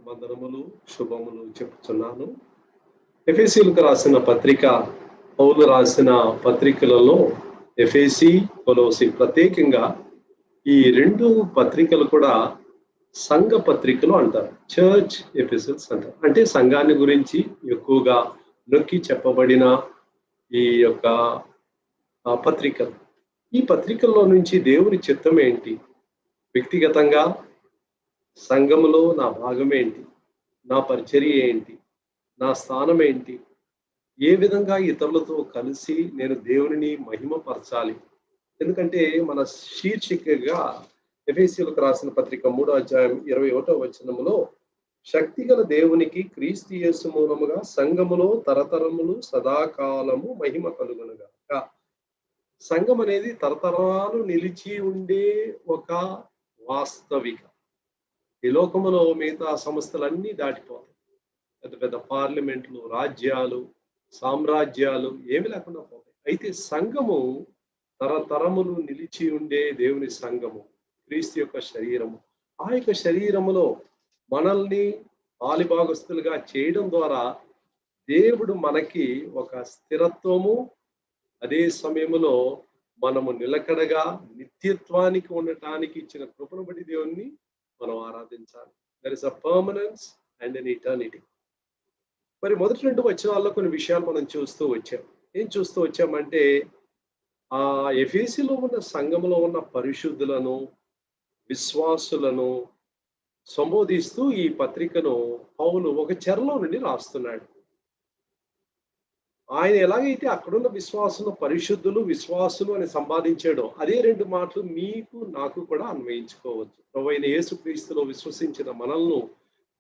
వందనములు శుభములు చెప్పుచున్నాను. ఎఫెసీయులకు రాసిన పత్రిక, పౌలు రాసిన పత్రికలలో ఎఫెసీ, కొలోసి ప్రత్యేకంగా ఈ రెండు పత్రికలు కూడా సంఘ పత్రికలు అంటారు. చర్చ్ ఎపిసోడ్స్ అంటారు. అంటే సంఘాన్ని గురించి ఎక్కువగా నొక్కి చెప్పబడిన ఈ యొక్క పత్రికలు. ఈ పత్రికల్లో నుంచి దేవుని చిత్తం ఏంటి, వ్యక్తిగతంగా సంఘములో నా భాగం ఏంటి, నా పరిచర్య ఏంటి, నా స్థానం ఏంటి, ఏ విధంగా ఇతరులతో కలిసి నేను దేవునిని మహిమపరచాలి. ఎందుకంటే మన శీర్షికగా ఎఫెసీయులకు రాసిన పత్రిక 3వ అధ్యాయం 21వ వచనములో శక్తిగల దేవునికి క్రీస్తు యేసు మూలముగా సంఘములో తరతరములు సదాకాలము మహిమ కలుగునుగాక. సంఘం అనేది తరతరాలు నిలిచి ఉండే ఒక వాస్తవిక. ఈ లోకములో మిగతా సంస్థలన్నీ దాటిపోతాయి. పెద్ద పెద్ద పార్లమెంట్లు, రాజ్యాలు, సామ్రాజ్యాలు ఏమి లేకుండా పోతాయి. అయితే సంఘము తరతరములు నిలిచి ఉండే దేవుని సంఘము, క్రీస్తు యొక్క శరీరము. ఆ యొక్క శరీరములో మనల్ని పాలిభాగస్తులుగా చేయడం ద్వారా దేవుడు మనకి ఒక స్థిరత్వము, అదే సమయంలో మనము నిలకడగా నిత్యత్వానికి ఉండటానికి ఇచ్చిన కృపను బట్టి దేవుణ్ణి మనం ఆరాధించాలి. There is a permanence and an eternity. మరి మొదటి రెండు వచనాల్లో కొన్ని విషయాలు మనం చూస్తూ వచ్చాం. ఏం చూస్తూ వచ్చామంటే ఆ ఎఫెసీలో ఉన్న సంఘంలో ఉన్న పరిశుద్ధులను, విశ్వాసులను సంబోధిస్తూ ఈ పత్రికను పౌలు ఒక చెరలో నుండి రాస్తున్నాడు. ఆయన ఎలాగైతే అక్కడున్న విశ్వాసులు పరిశుద్ధులు, విశ్వాసులు అని సంపాదించాడో అదే రెండు మాటలు మీకు నాకు కూడా అన్వయించుకోవచ్చు. ప్రభువైన యేసుక్రీస్తులో విశ్వసించిన మనల్ని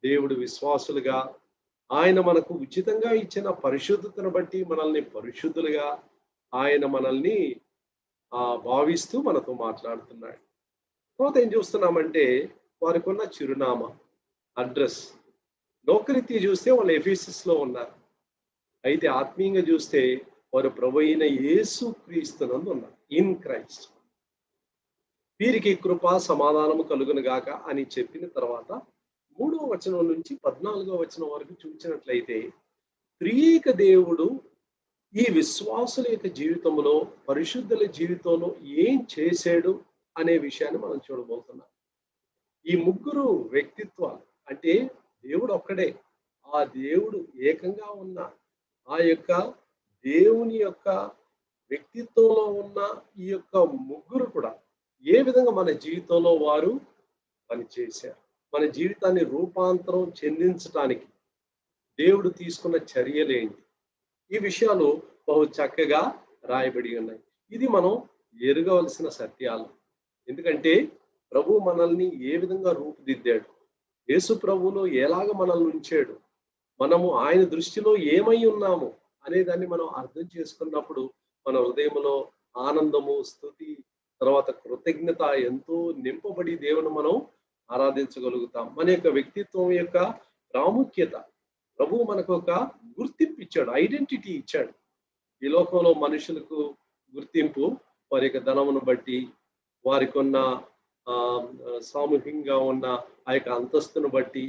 దేవుడు విశ్వాసులుగా, ఆయన మనకు ఉచితంగా ఇచ్చిన పరిశుద్ధతను బట్టి మనల్ని పరిశుద్ధులుగా ఆయన మనల్ని భావిస్తూ మనతో మాట్లాడుతున్నాడు. తర్వాత ఏం చూస్తున్నామంటే వారికి ఉన్న చిరునామా, అడ్రస్. లోకరీత్యా చూస్తే వాళ్ళు ఎఫెసస్లో ఉన్నారు. అయితే ఆత్మీయంగా చూస్తే వారు ప్రభువైన యేసు క్రీస్తునందు ఉన్నారు, ఇన్ క్రైస్ట్. వీరికి కృప సమాధానము కలుగును గాక అని చెప్పిన తర్వాత 3వ వచనం నుంచి 14వ వచనం వరకు చూసినట్లయితే త్రియేక దేవుడు ఈ విశ్వాసుల యొక్క జీవితంలో, పరిశుద్ధుల జీవితంలో ఏం చేశాడు అనే విషయాన్ని మనం చూడబోతున్నాం. ఈ ముగ్గురు వ్యక్తిత్వాలు అంటే దేవుడు ఒక్కడే, ఆ దేవుడు ఏకంగా ఉన్న ఆ యొక్క దేవుని యొక్క వ్యక్తిత్వంలో ఉన్న ఈ యొక్క ముగ్గురు కూడా ఏ విధంగా మన జీవితంలో వారు పనిచేశారు, మన జీవితాన్ని రూపాంతరం చెందించడానికి దేవుడు తీసుకున్న చర్యలు ఏంటి, ఈ విషయాలు బహు చక్కగా రాయబడి ఉన్నాయి. ఇది మనం ఎరగవలసిన సత్యాలు. ఎందుకంటే ప్రభు మనల్ని ఏ విధంగా రూపుదిద్దాడు, యేసు ప్రభువులో ఎలాగ మనల్ని ఉంచాడు, మనము ఆయన దృష్టిలో ఏమై ఉన్నాము అనే దాన్ని మనం అర్థం చేసుకున్నప్పుడు మన హృదయంలో ఆనందము, స్తుతి, తర్వాత కృతజ్ఞత ఎంతో నింపబడి దేవుని మనం ఆరాధించగలుగుతాం. మన యొక్క వ్యక్తిత్వం యొక్క ప్రాముఖ్యత, ప్రభువు మనకు ఒక గుర్తింపు ఇచ్చాడు, ఐడెంటిటీ ఇచ్చాడు. ఈ లోకంలో మనుషులకు గుర్తింపు వారి యొక్క ధనమును బట్టి, వారికి ఉన్న సామూహికంగా ఉన్న ఆ యొక్క అంతస్తును బట్టి,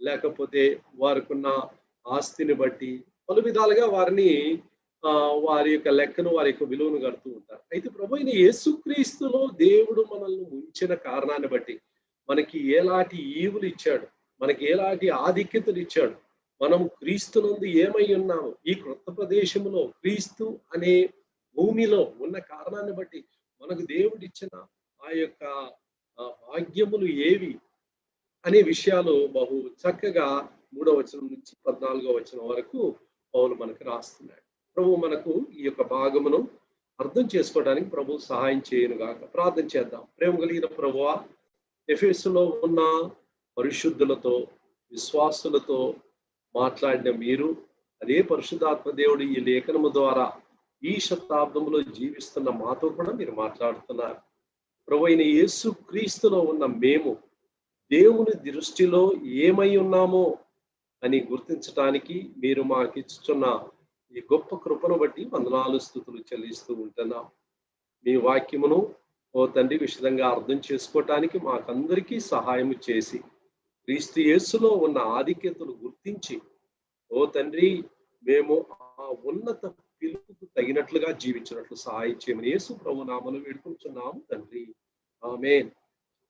లేకపోతే వారికి ఉన్న ఆస్తిని బట్టి పలు విధాలుగా వారిని వారి యొక్క లెక్కను, వారి యొక్క విలువను కడుతూ ఉంటారు. అయితే ప్రభువైన యేసుక్రీస్తులో దేవుడు మనల్ని ఉంచిన కారణాన్ని బట్టి మనకి ఎలాంటి ఈవులు ఇచ్చాడు, మనకి ఎలాంటి ఆధిక్యతలు ఇచ్చాడు, మనం క్రీస్తునందు ఏమై ఉన్నాము, ఈ క్రొత్త ప్రదేశంలో క్రీస్తు అనే భూమిలో ఉన్న కారణాన్ని బట్టి మనకు దేవుడు ఇచ్చిన ఆ యొక్క భాగ్యములు ఏవి అనే విషయాలు బహు చక్కగా 3వ వచనం నుంచి 14వ వచనం వరకు పౌలు మనకు రాస్తున్నాడు. ప్రభు మనకు ఈ యొక్క భాగమును అర్థం చేసుకోవడానికి ప్రభు సహాయం చేయను గాక. ప్రార్థన చేద్దాం. ప్రేమ కలిగిన ప్రభువా, ఎఫెసులో ఉన్న పరిశుద్ధులతో, విశ్వాసులతో మాట్లాడిన మీరు అదే పరిశుద్ధాత్మ దేవుడు ఈ లేఖనము ద్వారా ఈ శతాబ్దంలో జీవిస్తున్న మాతో కూడా మీరు మాట్లాడుతున్నారు. ప్రభువైన యేసు క్రీస్తులో ఉన్న మేము దేవుని దృష్టిలో ఏమై ఉన్నామో అని గుర్తించటానికి మీరు మాకు ఇచ్చుచున్న ఈ గొప్ప కృపను బట్టి వందనాలు, స్తుతులు చెల్లిస్తూ ఉంటున్నాం. మీ వాక్యమును ఓ తండ్రి విషదంగా అర్థం చేసుకోవటానికి మాకందరికీ సహాయం చేసి క్రీస్తు యేసులో ఉన్న ఆధిక్యతను గుర్తించి, ఓ తండ్రి, మేము ఆ ఉన్నత పిలుపుకు తగినట్లుగా జీవించినట్లు సహాయం చేయమని యేసు ప్రభు నామములో వేడుకుంటున్నాము తండ్రి. ఆమేన్.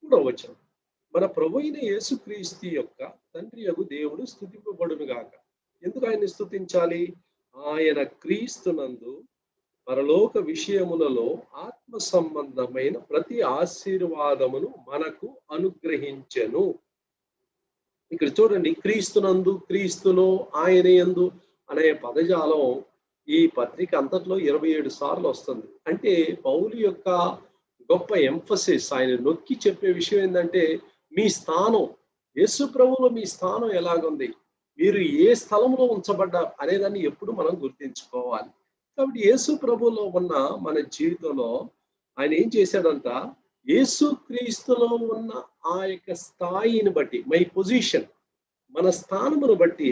3వ వచనం. మన ప్రభు అయిన యేసుక్రీస్తు యొక్క తండ్రి యగు దేవుడు స్తుతింపబడును గాక. ఎందుకు ఆయన్ని స్తుతించాలి? ఆయన క్రీస్తునందు పరలోక విషయములలో ఆత్మ సంబంధమైన ప్రతి ఆశీర్వాదమును మనకు అనుగ్రహించెను. ఇక్కడ చూడండి, క్రీస్తునందు, క్రీస్తులో, ఆయన యందు అనే పదజాలం ఈ పత్రిక అంతట్లో 27 సార్లు వస్తుంది. అంటే పౌలు యొక్క గొప్ప ఎంఫసిస్, ఆయన నొక్కి చెప్పే విషయం ఏంటంటే, మీ స్థానం యేసు ప్రభువులో మీ స్థానం ఎలాగుంది, మీరు ఏ స్థలంలో ఉంచబడ్డారు అనేదాన్ని ఎప్పుడు మనం గుర్తించుకోవాలి. కాబట్టి యేసు ప్రభువులో ఉన్న మన జీవితంలో ఆయన ఏం చేశాడంట, యేసు క్రీస్తులో ఉన్న ఆ యొక్క స్థాయిని బట్టి, మై పొజిషన్, మన స్థానమును బట్టి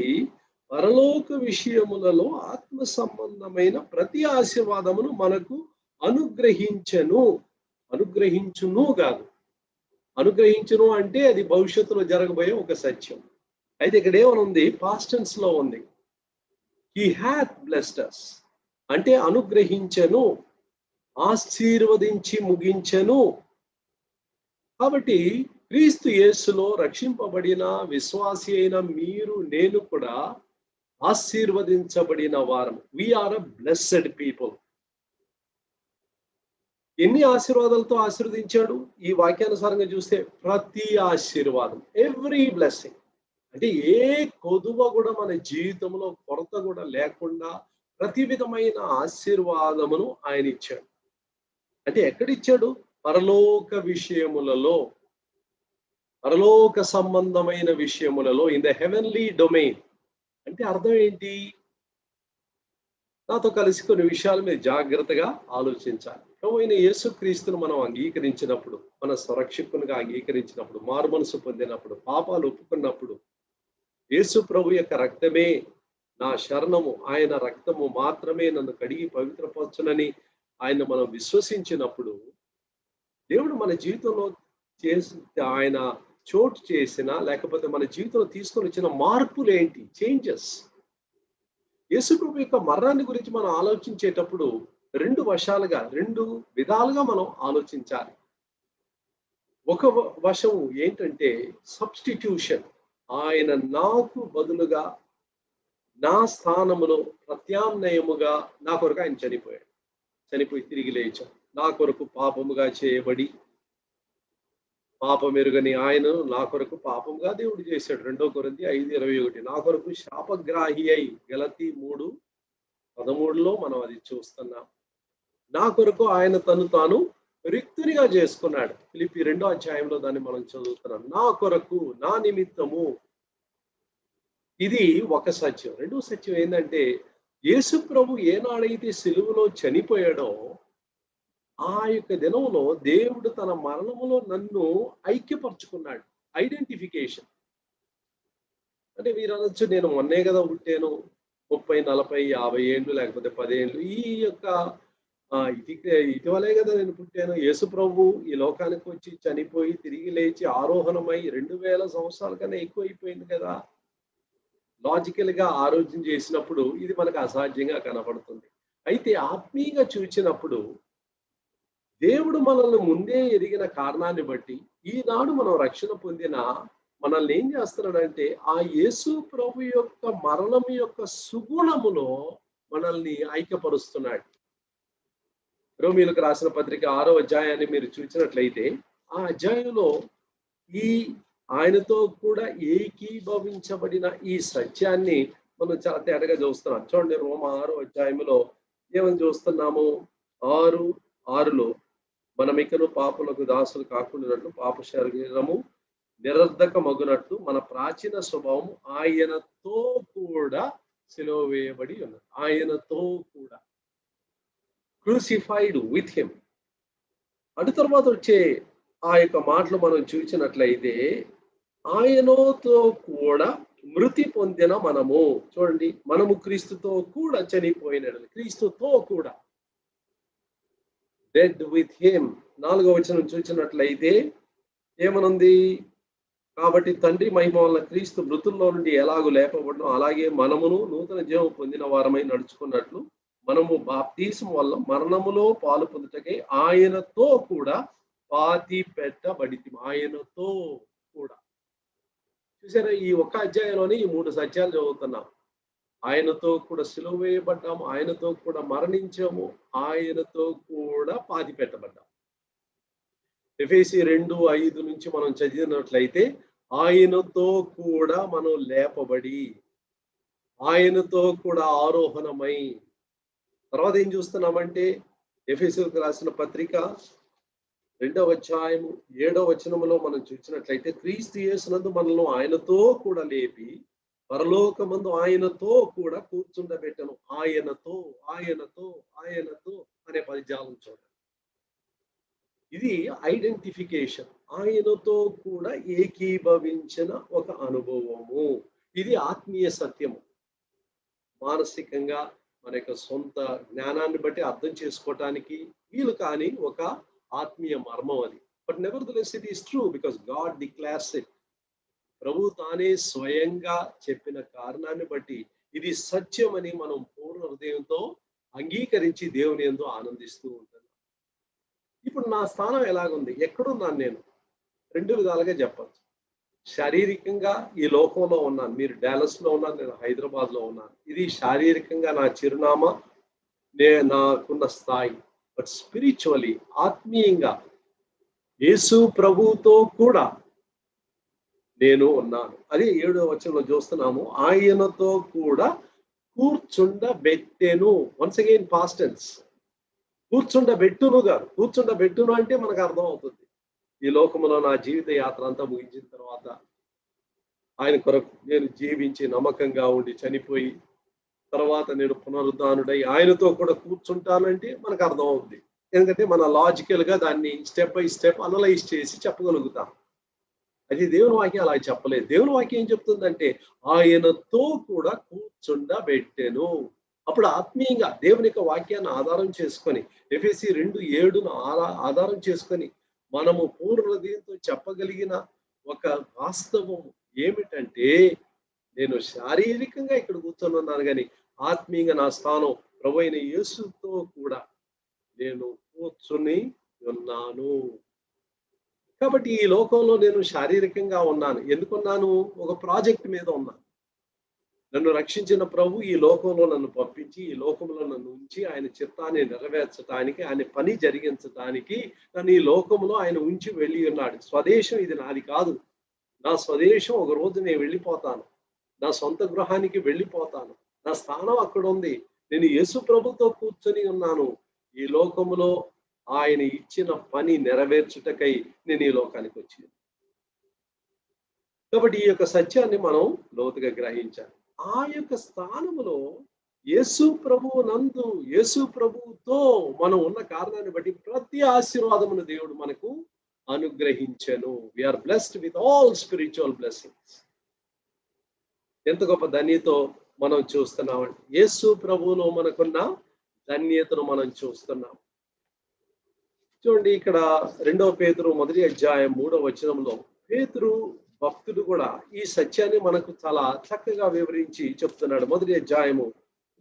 పరలోక విషయములలో ఆత్మ సంబంధమైన ప్రతి ఆశీర్వాదమును మనకు అనుగ్రహించెను. అనుగ్రహించును కాదు, అనుగ్రహించును అంటే అది భవిష్యత్తులో జరగబోయే ఒక సత్యం. అయితే ఇక్కడ ఏమనుంది, పాస్ట్ టెన్స్ లో ఉంది. హీ హ్యాత్ బ్లెస్డ్ us అంటే అనుగ్రహించెను, ఆశీర్వదించి ముగించెను. కాబట్టి క్రీస్తు యేసులో రక్షింపబడిన విశ్వాసి అయిన మీరు నేను కూడా ఆశీర్వదించబడిన వారం. వీఆర్ అ బ్లెస్సెడ్ పీపుల్. ఎన్ని ఆశీర్వాదాలతో ఆశీర్వదించాడు? ఈ వాక్యానుసారంగా చూస్తే ప్రతి ఆశీర్వాదం, ఎవ్రీ బ్లెస్సింగ్. అంటే ఏ కొదువ కూడా మన జీవితంలో కొరత కూడా లేకుండా ప్రతి విధమైన ఆశీర్వాదమును ఆయన ఇచ్చాడు. అంటే ఎక్కడిచ్చాడు? పరలోక విషయములలో, పరలోక సంబంధమైన విషయములలో, ఇన్ ద హెవెన్లీ డొమైన్. అంటే అర్థం ఏంటి? నాతో కలిసి కొన్ని విషయాలు మీరు జాగ్రత్తగా ఆలోచించాలి. ప్రభువైన యేసుక్రీస్తును మనం అంగీకరించినప్పుడు, మన సురక్షకునిగా అంగీకరించినప్పుడు, మారుమనసు పొందినప్పుడు, పాపాలు ఒప్పుకున్నప్పుడు, యేసు ప్రభు యొక్క రక్తమే నా శరణము, ఆయన రక్తము మాత్రమే నన్ను కడిగి పవిత్రపరచునని ఆయన మనం విశ్వసించినప్పుడు, దేవుడు మన జీవితంలో చేసి ఆయన చోటు చేసిన, లేకపోతే మన జీవితంలో తీసుకొని వచ్చిన మార్పులు ఏంటి? చేంజెస్. యేసు ప్రభు యొక్క మరణాన్ని గురించి మనం ఆలోచించేటప్పుడు రెండు విధాలుగా మనం ఆలోచించాలి. ఒక వశం ఏంటంటే సబ్స్టిట్యూషన్. ఆయన నాకు బదులుగా, నా స్థానములో ప్రత్యామ్నాయముగా నా కొరకు ఆయన చనిపోయాడు. చనిపోయి తిరిగి లేచాడు. నా కొరకు పాపముగా చేయబడి, పాపమెరుగని ఆయనను నా కొరకు పాపముగా దేవుడు చేశాడు. 2 కొరింథీ 5:21. నా కొరకు శాపగ్రాహి అయి, గలతీ 3:13లో మనం అది చూస్తున్నాం. నా కొరకు ఆయన తను తాను రిక్తునిగా చేసుకున్నాడు. ఫిలిప్పీ 2వ అధ్యాయంలో దాన్ని మనం చదువుతున్నాం. నా కొరకు, నా నిమిత్తము. ఇది ఒక సత్యం. రెండో సత్యం ఏంటంటే, యేసు ప్రభు ఏనాడైతే సిలువలో చనిపోయాడో ఆ యొక్క దినంలో దేవుడు తన మరణములో నన్ను ఐక్యపరుచుకున్నాడు. ఐడెంటిఫికేషన్. అంటే మీరు అనొచ్చు, నేను మొన్నే కదా పుట్టాను, 30, 40, 50 ఏళ్ళు, లేకపోతే 10 ఏళ్ళు, ఈ యొక్క ఇటీవలే కదా నేను పుట్టాను. యేసు ప్రభు ఈ లోకానికి వచ్చి చనిపోయి తిరిగి లేచి ఆరోహణమై 2000 సంవత్సరాల కన్నా ఎక్కువ అయిపోయింది కదా. లాజికల్ గా ఆలోచన చేసినప్పుడు ఇది మనకు అసాధ్యంగా కనపడుతుంది. అయితే ఆత్మీయంగా చూచినప్పుడు దేవుడు మనల్ని ముందే ఎరిగిన కారణాన్ని బట్టి ఈనాడు మనం రక్షణ పొందిన మనల్ని ఏం చేస్తున్నాడంటే, ఆ యేసు ప్రభు యొక్క మరణం యొక్క సుగుణములో మనల్ని ఐక్యపరుస్తున్నాడు. రోమీయులకు రాసిన పత్రిక 6వ అధ్యాయాన్ని మీరు చూసినట్లయితే, ఆ అధ్యాయంలో ఈ ఆయనతో కూడా ఏకీభవించబడిన ఈ సత్యాన్ని మనం చాలా తేటగా చూస్తున్నాం. చూడండి, రోమ 6వ అధ్యాయంలో ఏమని చూస్తున్నాము? 6:6లో మనమికను పాపులకు దాసులు కాకుండానట్లు పాప శరీరము నిరర్ధకమగునట్లు మన ప్రాచీన స్వభావం ఆయనతో కూడా సిలువ వేయబడి ఉన్నది. ఆయనతో కూడా క్రూసిఫైడ్ విత్ హిమ్. అటు తర్వాత వచ్చే ఆ యొక్క మాటలు మనం చూసినట్లయితే, ఆయనతో కూడా మృతి పొందిన మనము. చూడండి, మనము క్రీస్తుతో కూడా చనిపోయినట్లు, క్రీస్తుతో కూడా డెడ్ విత్ హిమ్. 4వ వచనం చూసినట్లయితే ఏమనుంది? కాబట్టి తండ్రి మహిమ వలన క్రీస్తు మృతుల్లో నుండి ఎలాగూ లేపబడడం అలాగే మనమును నూతన జీవం పొందిన వారమై నడుచుకున్నట్లు మనము బాప్తీసం వల్ల మరణములో పాలు పొందుటకై ఆయనతో కూడా పాతి పెట్టబడి ఆయనతో కూడా. చూసారా, ఈ ఒక్క అధ్యాయంలోనే ఈ 3 సత్యాలు చదువుతున్నాం. ఆయనతో కూడా సిలువ వేయబడ్డాము, ఆయనతో కూడా మరణించాము, ఆయనతో కూడా పాతి పెట్టబడ్డాము. ఎఫెసీ 2:5 నుంచి మనం చదివినట్లయితే ఆయనతో కూడా మనం లేపబడి ఆయనతో కూడా ఆరోహణమై. తర్వాత ఏం చూస్తున్నామంటే ఎఫెసీయులకు రాసిన పత్రిక 2వ అధ్యాయము 7వ వచనములో మనం చూసినట్లయితే క్రీస్తు యేసునందు మనల్ని ఆయనతో కూడా లేపి పరలోకమందు ఆయనతో కూడా కూర్చుండబెట్టను. ఆయనతో ఆయనతో ఆయనతో అనే పదజాలం చూడండి. ఇది ఐడెంటిఫికేషన్, ఆయనతో కూడా ఏకీభవించిన ఒక అనుభవము. ఇది ఆత్మీయ సత్యము. మానసికంగా మన యొక్క సొంత జ్ఞానాన్ని బట్టి అర్థం చేసుకోవటానికి వీలు కాని ఒక ఆత్మీయ మర్మం అది. But nevertheless it is true because God declares it. ప్రభు తానే స్వయంగా చెప్పిన కారణాన్ని బట్టి ఇది సత్యమని మనం పూర్ణ హృదయంతో అంగీకరించి దేవుని యందు ఆనందిస్తూ ఉంటాం. ఇప్పుడు నా స్థానం ఎలాగుంది, ఎక్కడున్నాను నేను? 2 విధాలుగా చెప్పచ్చు. శారీరకంగా ఈ లోకంలో ఉన్నాను. మీరు డాలస్ లో ఉన్నాను, నేను హైదరాబాద్ లో ఉన్నాను. ఇది శారీరకంగా నా చిరునామా, నాకున్న స్థాయి. బట్ స్పిరిచువల్లీ, ఆత్మీయంగా యేసు ప్రభువుతో కూడా నేను ఉన్నాను. అది 7వ వచనంలో చూస్తున్నాము. ఆయనతో కూడా కూర్చుండబెట్టెను. Once again past tense. కూర్చుండబెట్టును గారు. కూర్చుండబెట్టును అంటే మనకు అర్థం అవుతుంది. ఈ లోకంలో నా జీవిత యాత్ర అంతా ముగించిన తర్వాత ఆయన కొరకు నేను జీవించి నమ్మకంగా ఉండి చనిపోయి తర్వాత నేను పునరుద్ధానుడై ఆయనతో కూడా కూర్చుంటానంటే మనకు అర్థం అవుతుంది. ఎందుకంటే మన లాజికల్ గా దాన్ని స్టెప్ బై స్టెప్ అనలైజ్ చేసి చెప్పగలుగుతాం. అది దేవుని వాక్యం అలా చెప్పలేదు. దేవుని వాక్యం ఏం చెప్తుందంటే ఆయనతో కూడా కూర్చుండబెట్టెను. అప్పుడు ఆత్మీయంగా దేవుని యొక్క వాక్యాన్ని ఆధారం చేసుకొని ఎఫెసీ 2:7 ఆధారం చేసుకొని మనము పూర్ణ హృదయంతో చెప్పగలిగిన ఒక వాస్తవం ఏమిటంటే నేను శారీరకంగా ఇక్కడ కూర్చొని ఉన్నాను కానీ ఆత్మీయంగా నా స్థానం ప్రభువైన యేసుతో కూడా నేను కూర్చుని ఉన్నాను. కాబట్టి ఈ లోకంలో నేను శారీరకంగా ఉన్నాను. ఎందుకున్నాను? ఒక ప్రాజెక్ట్ మీద ఉన్నాను. నన్ను రక్షించిన ప్రభు ఈ లోకంలో నన్ను పంపించి ఈ లోకంలో నన్ను ఉంచి ఆయన చిత్తాన్ని నెరవేర్చడానికి, ఆయన పని జరిగించడానికి నన్ను ఈ లోకంలో ఆయన ఉంచి వెళ్ళి ఉన్నాడు. స్వదేశం ఇది నాది కాదు. నా స్వదేశం ఒక రోజు నేను వెళ్ళిపోతాను. నా సొంత గృహానికి వెళ్ళిపోతాను. నా స్థానం అక్కడ ఉంది. నేను యేసు ప్రభుతో కూర్చొని ఉన్నాను. ఈ లోకములో ఆయన ఇచ్చిన పని నెరవేర్చుటకై నేను ఈ లోకానికి వచ్చాను. కాబట్టి ఈ యొక్క సత్యాన్ని మనం లోతుగా గ్రహించాలి. ఆ యొక్క స్థానములో యేసు ప్రభువు నందు యేసు ప్రభువుతో మనం ఉన్న కారణాన్ని బట్టి ప్రతి ఆశీర్వాదమును దేవుడు మనకు అనుగ్రహించెను. We are blessed with all spiritual blessings. ఎంత గొప్ప ధన్యతో మనం చూస్తున్నామండి. యేసు ప్రభువులో మనకున్న ధన్యతను మనం చూస్తున్నాం. చూడండి, ఇక్కడ 2వ పేతురు 1వ అధ్యాయం 3వ వచనంలో పేతురు భక్తుడు కూడా ఈ సత్యాన్ని మనకు చాలా చక్కగా వివరించి చెప్తున్నాడు. 1వ అధ్యాయము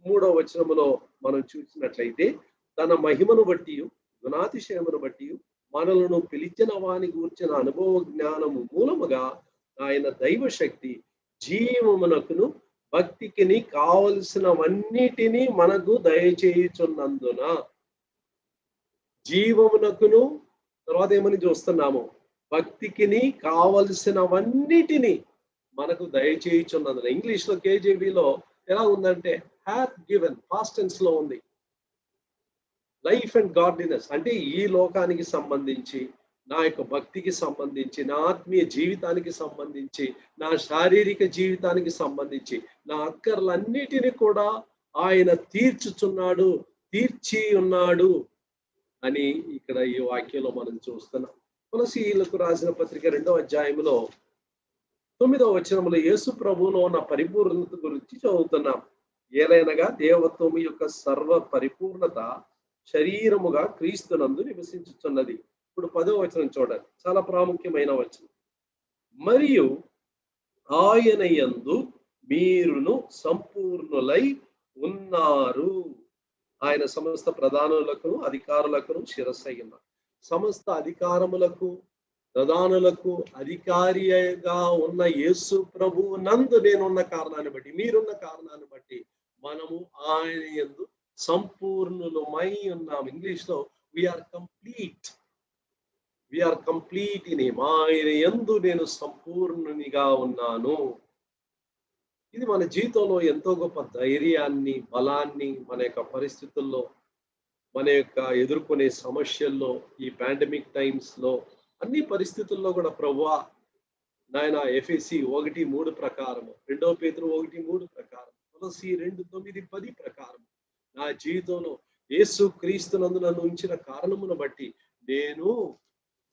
3వ వచనములో మనం చూసినట్లయితే తన మహిమను బట్టి గుణాతిశయమును బట్టి మనలను పిలిచిన వాని గూర్చిన అనుభవ జ్ఞానము మూలముగా ఆయన దైవశక్తి జీవమునకును భక్తికిని కావలసినవన్నిటినీ మనకు దయచేయుచున్నందున జీవమునకును తర్వాత ఏమని చూస్తున్నాము, భక్తికిని కావలసినవన్నిటినీ మనకు దయచేయుచున్నందున. ఇంగ్లీష్ లో కేజీబీలో ఎలా ఉందంటే హ్యాత్ గివెన్, పాస్ట్ టెన్స్ లో ఉంది. లైఫ్ అండ్ గాడ్లీనెస్ అంటే ఈ లోకానికి సంబంధించి, నా యొక్క భక్తికి సంబంధించి, నా ఆత్మీయ జీవితానికి సంబంధించి, నా శారీరక జీవితానికి సంబంధించి నా అక్కర్లన్నిటినీ కూడా ఆయన తీర్చుచున్నాడు, తీర్చి ఉన్నాడు అని ఇక్కడ ఈ వాక్యంలో మనం చూస్తున్నాం. కొలసీయులకు రాసిన పత్రిక 2వ అధ్యాయంలో 9వ వచనంలో యేసు ప్రభువులో ఉన్న పరిపూర్ణత గురించి చదువుతున్నాం. ఏలైనగా దేవత్వము యొక్క సర్వ పరిపూర్ణత శరీరముగా క్రీస్తునందు నివసించుచున్నది. ఇప్పుడు 10వ వచనం చూడండి, చాలా ప్రాముఖ్యమైన వచనం. మరియు ఆయన యందు మీరును సంపూర్ణులై ఉన్నారు. ఆయన సమస్త ప్రధానులకు అధికారులకు శిరస్సయ్యున్నారు. సమస్త అధికారములకు ప్రధానులకు అధికారిగా ఉన్న యేసు ప్రభు నందు నేనున్న కారణాన్ని బట్టి, మీరున్న కారణాన్ని బట్టి మనము ఆయన యందు సంపూర్ణులమై ఉన్నాం. ఇంగ్లీష్ లో we are complete. We are complete in him. ఆయన యందు నేను సంపూర్ణునిగా ఉన్నాను. ఇది మన జీవితంలో ఎంతో గొప్ప ధైర్యాన్ని, బలాన్ని మన యొక్క పరిస్థితుల్లో, మన యొక్క ఎదుర్కొనే సమస్యల్లో, ఈ పాండమిక్ టైమ్స్ లో, అన్ని పరిస్థితుల్లో కూడా ప్రభువా నాయన ఎఫెసీ 1:3 ప్రకారం, 2 పేతురు 1:3 ప్రకారం, కొలస్సీ 2:9-10 ప్రకారం నా జీవితంలో యేసు క్రీస్తునందు నన్ను ఉంచిన కారణమును బట్టి నేను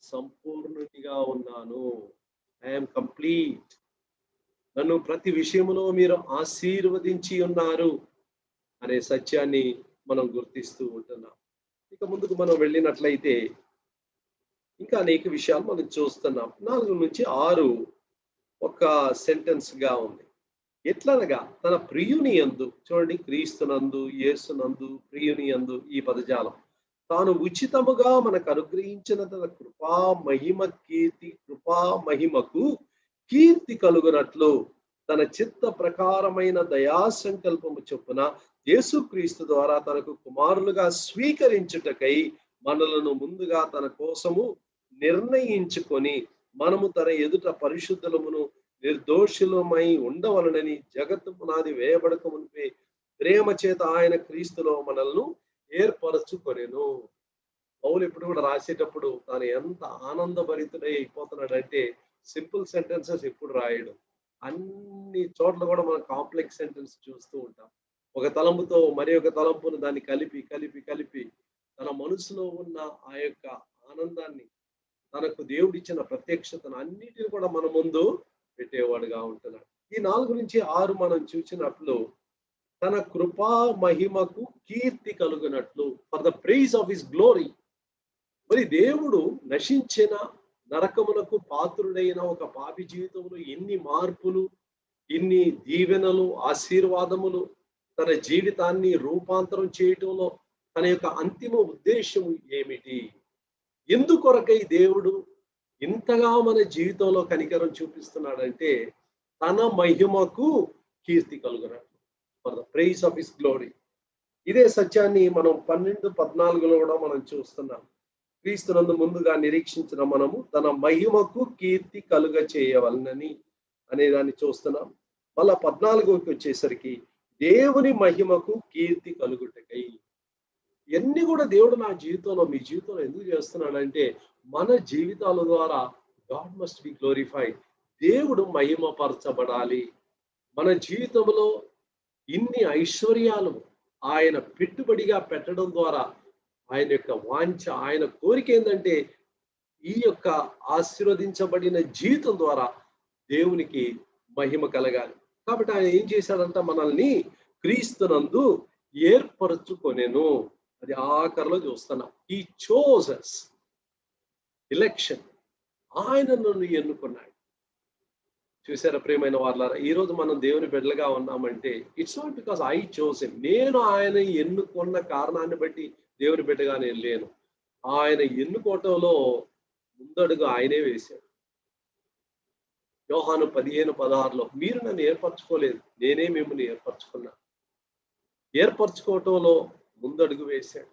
సంపూర్ణునిగా ఉన్నాను. I'm complete. నన్ను ప్రతి విషయంలో మీరు ఆశీర్వదించి ఉన్నారు అనే సత్యాన్ని మనం గుర్తిస్తూ ఉంటున్నాం. ఇక ముందుకు మనం వెళ్ళినట్లయితే ఇంకా అనేక విషయాలు మనం చూస్తున్నాం. 4-6 ఒక సెంటెన్స్ గా ఉంది. ఎట్లనగా తన ప్రియుని యందు, చూడండి, క్రీస్తునందు, యేసునందు, ప్రియుని యందు, ఈ పదజాలం, తాను ఉచితముగా మనకు అనుగ్రహించిన తన కృపా మహిమకు కీర్తి కలుగునట్లు తన చిత్త ప్రకారమైన దయా సంకల్పము చొప్పున యేసుక్రీస్తు ద్వారా తనకు కుమారులుగా స్వీకరించుటకై మనలను ముందుగా తన కోసము నిర్ణయించుకొని మనము తన ఎదుట పరిశుద్ధులమును నిర్దోషులమై ఉండవలనని జగత్తు పునాది వేయబడక మునిపే ప్రేమ చేత ఆయన క్రీస్తులో మనల్ని ఏర్పరచుకొనెను. పౌలు ఇప్పుడు కూడా రాసేటప్పుడు తాను ఎంత ఆనందభరితుడై అయిపోతున్నాడంటే సింపుల్ సెంటెన్సెస్ ఎప్పుడు రాయడు. అన్ని చోట్ల కూడా మనం కాంప్లెక్స్ సెంటెన్స్ చూస్తూ ఉంటాం. ఒక తలంపుతో మరి ఒక తలంపును దాన్ని కలిపి కలిపి కలిపి తన మనసులో ఉన్న ఆ యొక్క ఆనందాన్ని, తనకు దేవుడిచ్చిన ప్రత్యక్షతను అన్నిటిని కూడా మన ముందు పెట్టేవాడుగా ఉంటున్నాడు. ఈ 4-6 మనం చూసినట్లు తన కృపా మహిమకు కీర్తి కలుగునట్లు, for the praise of his glory. మరి దేవుడు నశించిన నరకమునకు పాత్రుడైన ఒక పాపి జీవితంలో ఎన్ని మార్పులు, ఇన్ని దీవెనలు, ఆశీర్వాదములు, తన జీవితాన్ని రూపాంతరం చేయటంలో తన యొక్క అంతిమ ఉద్దేశం ఏమిటి? ఎందుకొరకై దేవుడు ఇంతగా మన జీవితంలో కనికరం చూపిస్తున్నాడంటే తన మహిమకు కీర్తి కలుగునట్లు, for the praise of his glory. ఇదే సత్యాన్ని మనం 12-14లో కూడా మనం చూస్తున్నాం. క్రీస్తునందు ముందుగా నిరీక్షించిన మనము తన మహిమకు కీర్తి కలుగ చేయవలనని అనేదాన్ని చూస్తున్నాం. మళ్ళా 14కి వచ్చేసరికి దేవుని మహిమకు కీర్తి కలుగుటకై. ఇవన్నీ కూడా దేవుడు నా జీవితంలో, మీ జీవితంలో ఎందుకు చేస్తున్నాడంటే మన జీవితాల ద్వారా గాడ్ మస్ట్ బి గ్లోరిఫైడ్. దేవుడు మహిమపరచబడాలి. మన జీవితంలో ఇన్ని ఐశ్వర్యాలు ఆయన పెట్టుబడిగా పెట్టడం ద్వారా ఆయన యొక్క వాంఛ, ఆయన కోరిక ఏంటంటే ఈ యొక్క ఆశీర్వదించబడిన జీవితం ద్వారా దేవునికి మహిమ కలగాలి. కాబట్టి ఆయన ఏం చేశాడంట, మనల్ని క్రీస్తునందు ఏర్పరచుకొనెను. అది ఆఖరిలో చూస్తున్నాం. ఈ చోజెస్ ఎలక్షన్, ఆయన నన్ను ఎన్నుకున్నాడు. చూసారా ప్రియమైన వాళ్ళారా, ఈ రోజు మనం దేవుని బిడ్డలుగా ఉన్నామంటే it's not because I chose him. నేను ఆయన ఎన్నుకున్న కారణాన్ని బట్టి దేవుని బిడ్డగా నేను లేను. ఆయన ఎన్నుకోవటంలో ముందడుగు ఆయనే వేశాడు. యోహాను 15:16లో మీరు నన్ను ఏర్పరచుకోలేదు, నేనే మిమ్మల్ని ఏర్పరచుకున్నా. ఏర్పరచుకోవటంలో ముందడుగు వేశాడు.